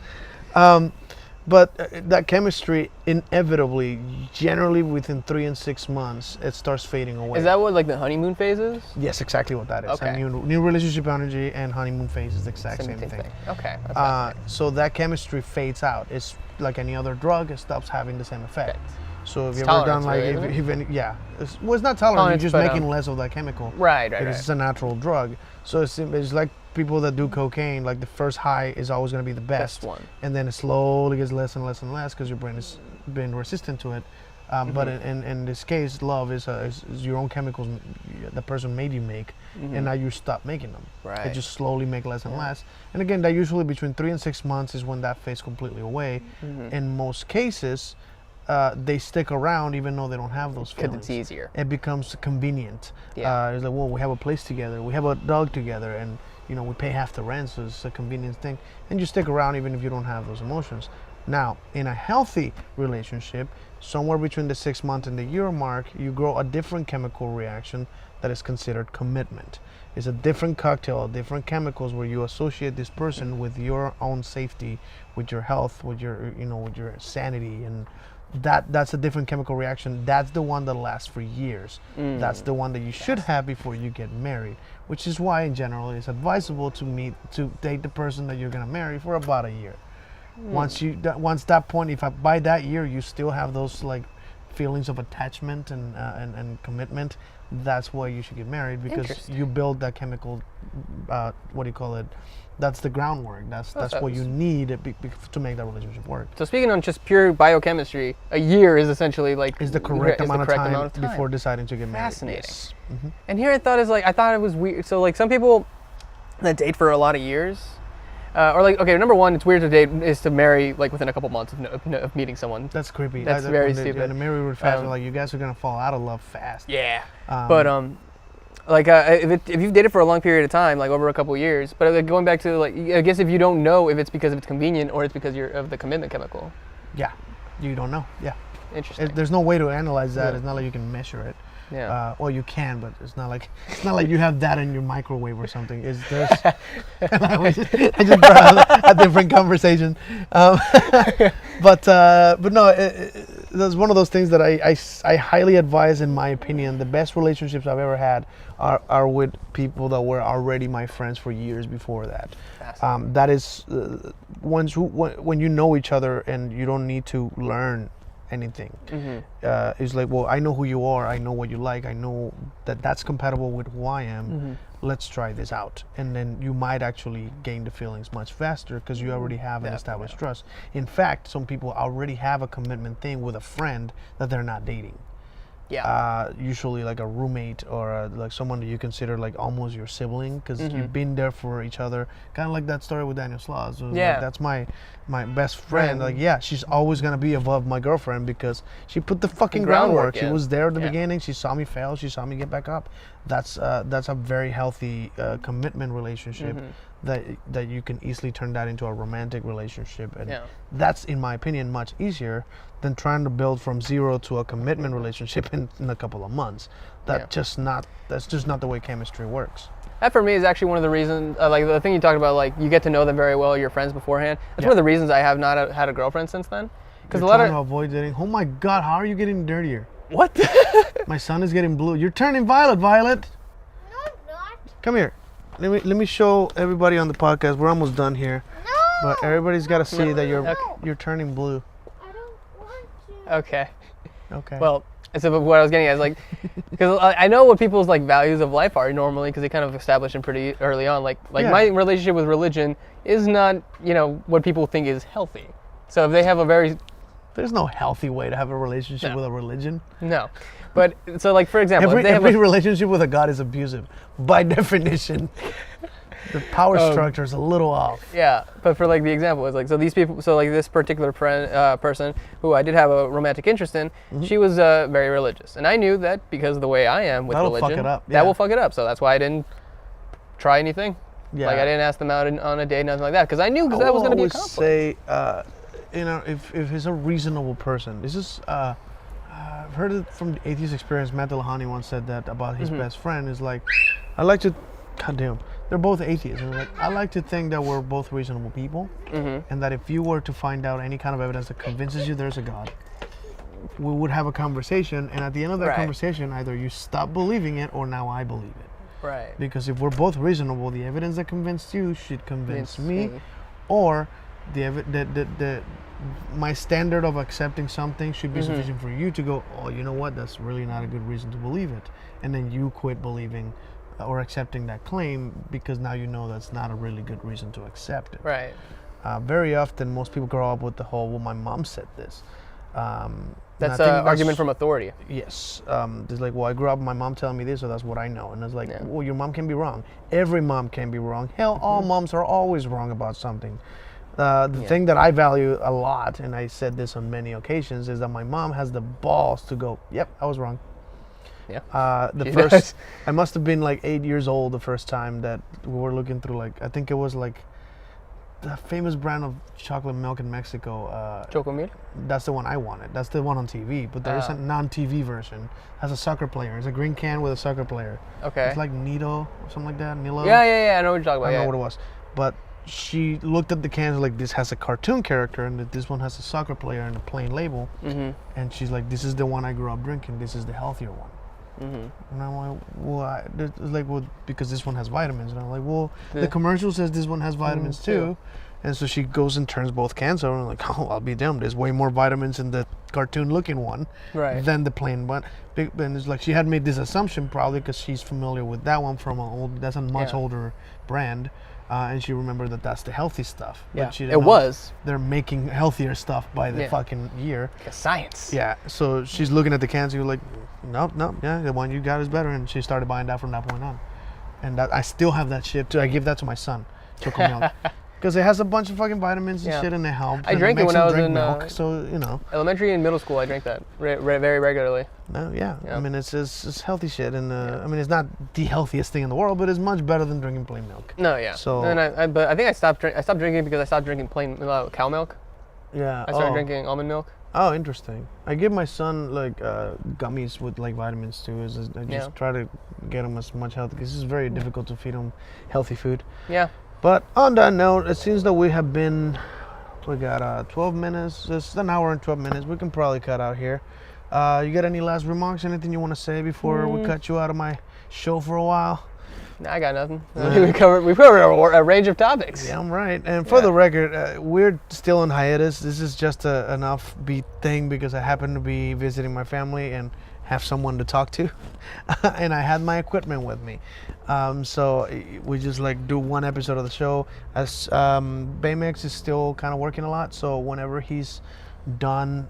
But that chemistry inevitably, generally within 3 and 6 months, it starts fading away. Is that what like the honeymoon phase is? Yes, exactly what that is. Okay. New relationship energy and honeymoon phase is the exact same thing. Okay. That's fascinating. So that chemistry fades out. It's like any other drug. It stops having the same effect. So if It's you've ever done tolerance, like, right, it's not tolerance. You're just but, making less of that chemical. Right. Because it's a natural drug. So it's like people that do cocaine. Like the first high is always going to be the best one. and then it slowly gets less and less and less because your brain has been resistant to it. But in this case, love is your own chemicals the person made you make, and now you stop making them. Right. It just slowly make less and less. And again, that usually between 3 and 6 months is when that fades completely away. In most cases, they stick around even though they don't have those feelings. Because it's easier. It becomes convenient. Yeah. It's like, well, we have a place together, we have a dog together, and we pay half the rent, so it's a convenience thing. And you stick around even if you don't have those emotions. Now, in a healthy relationship, somewhere between the 6 month and the year mark, you grow a different chemical reaction that is considered commitment. It's a different cocktail, different chemicals where you associate this person with your own safety, with your health, with your sanity, and that's a different chemical reaction. That's the one that lasts for years. That's the one that you should have before you get married, which is why in general it's advisable to date the person that you're gonna marry for about a year. Once that point, if by that year you still have those like feelings of attachment and commitment, that's why you should get married, because you build that chemical. What do you call it? That's the groundwork. That's what you need to make that relationship work. So speaking on just pure biochemistry, a year is essentially like is the correct amount of time before deciding to get married. Fascinating. Yes. And here I thought it was weird. So like some people that date for a lot of years, or like, okay, number one, it's weird to date is to marry like within a couple months of meeting someone. That's creepy. That's very stupid. And marry real fast, like you guys are gonna fall out of love fast. Yeah. But like if you've dated for a long period of time, like over a couple of years, but like going back to like, I guess if you don't know if it's because it's convenient or it's because of the commitment chemical. Yeah, you don't know. Yeah. Interesting. There's no way to analyze that. Yeah. It's not like you can measure it. Yeah. Well, you can, but it's not like you have that in your microwave or something. There's I just brought up a different conversation. But no, that's one of those things that I highly advise. In my opinion, the best relationships I've ever had are with people that were already my friends for years before that. That is when you know each other and you don't need to learn anything. It's like, well, I know who you are, I know what you like, I know that's compatible with who I am. Let's try this out, and then you might actually gain the feelings much faster because you already have an established trust. In fact, some people already have a commitment thing with a friend that they're not dating. Usually like a roommate or like someone that you consider like almost your sibling, because you've been there for each other, kind of like that story with Daniel Sloss. Like, that's my best friend. Like, yeah, she's always gonna be above my girlfriend because she put the fucking groundwork. She was there at the beginning. She saw me fail, she saw me get back up. That's a very healthy commitment relationship that you can easily turn that into a romantic relationship, and that's, in my opinion, much easier than trying to build from zero to a commitment relationship in a couple of months. That's just not the way chemistry works. That for me is actually one of the reasons, like the thing you talked about, like you get to know them very well, your friends beforehand. That's one of the reasons I have not had a girlfriend since then. Because a lot of avoid dating. Oh my God, how are you getting dirtier? What? My son is getting blue. You're turning violet, Violet. No, I'm not. Come here. Let me show everybody on the podcast. We're almost done here. But everybody's got to see that you're Okay. you're turning blue. I don't want to. Okay. Okay. Well, so what I was getting at is like, because I know what people's like values of life are normally, because they kind of establish them pretty early on. Like Yeah. my relationship with religion is not, what people think is healthy. So if they have a very there's no healthy way to have a relationship with a religion. no, but so like for example, if they have Every relationship with a god is abusive by definition. The power structure is a little off. yeah, but for like the example is like so these people, so like this particular person who I did have a romantic interest in, she was very religious, and I knew that because of the way I am with That'll fuck religion, it up, yeah. that will fuck it up. So that's why I didn't try anything. Yeah. Like I didn't ask them out on a date, nothing like that, because I knew that was going to be a conflict. say, if he's a reasonable person, this is, I've heard it from the atheist experience. Matt Delahoney once said that about his best friend is like, I like to, goddamn, they're both atheists. And like, I like to think that we're both reasonable people, and that if you were to find out any kind of evidence that convinces you there's a God, we would have a conversation, and at the end of that Right. conversation, either you stop believing it or now I believe it. Right. Because if we're both reasonable, the evidence that convinced you should convince me, me. or my standard of accepting something should be sufficient for you to go, oh, you know what, that's really not a good reason to believe it. And then you quit believing or accepting that claim because now you know that's not a really good reason to accept it. Right. Very often, most people grow up with the whole, well, my mom said this. That's an argument from authority. Yes. It's like, well, I grew up with my mom telling me this, so that's what I know. And it's like, well, your mom can be wrong. Every mom can be wrong. Hell, all moms are always wrong about something. The thing that I value a lot, and I said this on many occasions, is that my mom has the balls to go, yep, I was wrong. Yeah. I must have been like 8 years old the first time that we were looking through, like, I think it was like the famous brand of chocolate milk in Mexico. Chocomil? That's the one I wanted. That's the one on TV. But there is a non-TV version. Has a soccer player. It's a green can with a soccer player. Okay. It's like Nito or something like that. Nilo. Yeah. I know what you're talking about. I don't yeah. know what it was. But she looked at the cans like, this has a cartoon character and that this one has a soccer player and a plain label. And she's like, this is the one I grew up drinking. This is the healthier one. And I'm like, well, it's like, well, because this one has vitamins. And I'm like, well, the commercial says this one has vitamins too. And so she goes and turns both cans over and I'm like, oh, I'll be damned. There's way more vitamins in the cartoon looking one than the plain one. And it's like she had made this assumption probably because she's familiar with that one from that's a much older brand. And she remembered that that's the healthy stuff. Yeah, But she it didn't know was. They're making healthier stuff by the fucking year. Science. Yeah, so she's looking at the cans and you're like, nope, yeah, the one you got is better. And she started buying that from that point on. And that, I still have that shit too. I give that to my son, chocolate milk. Because it has a bunch of fucking vitamins and shit and it helps. I drank it when I was in milk, so, you know. Elementary and middle school, I drank that very regularly. No, yeah. I mean, it's healthy shit. And I mean, it's not the healthiest thing in the world, but it's much better than drinking plain milk. No, yeah. So, and but I think I stopped drinking because I stopped drinking plain cow milk. Yeah. I started drinking almond milk. Oh, interesting. I give my son like gummies with like vitamins too. I just try to get him as much healthy because it's very difficult to feed him healthy food. Yeah. But on that note, it seems that we got 12 minutes. It's an hour and 12 minutes. We can probably cut out here. You got any last remarks? Anything you want to say before we cut you out of my show for a while? Nah, I got nothing. We covered a range of topics. Yeah, I'm right. And for the record, we're still on hiatus. This is just an offbeat thing because I happen to be visiting my family and have someone to talk to, and I had my equipment with me. So we just like do one episode of the show. As Baymex is still kind of working a lot, so whenever he's done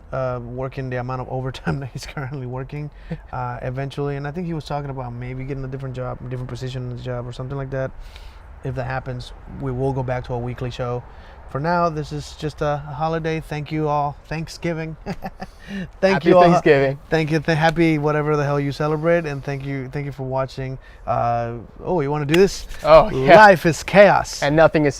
working the amount of overtime that he's currently working, eventually, and I think he was talking about maybe getting a different job, a different position in the job or something like that. If that happens, we will go back to a weekly show. For now, this is just a holiday. Thank you all. Thanksgiving. Happy Thanksgiving. Thank you. Happy whatever the hell you celebrate, and thank you for watching. You want to do this? Oh, yeah. Life is chaos. And nothing is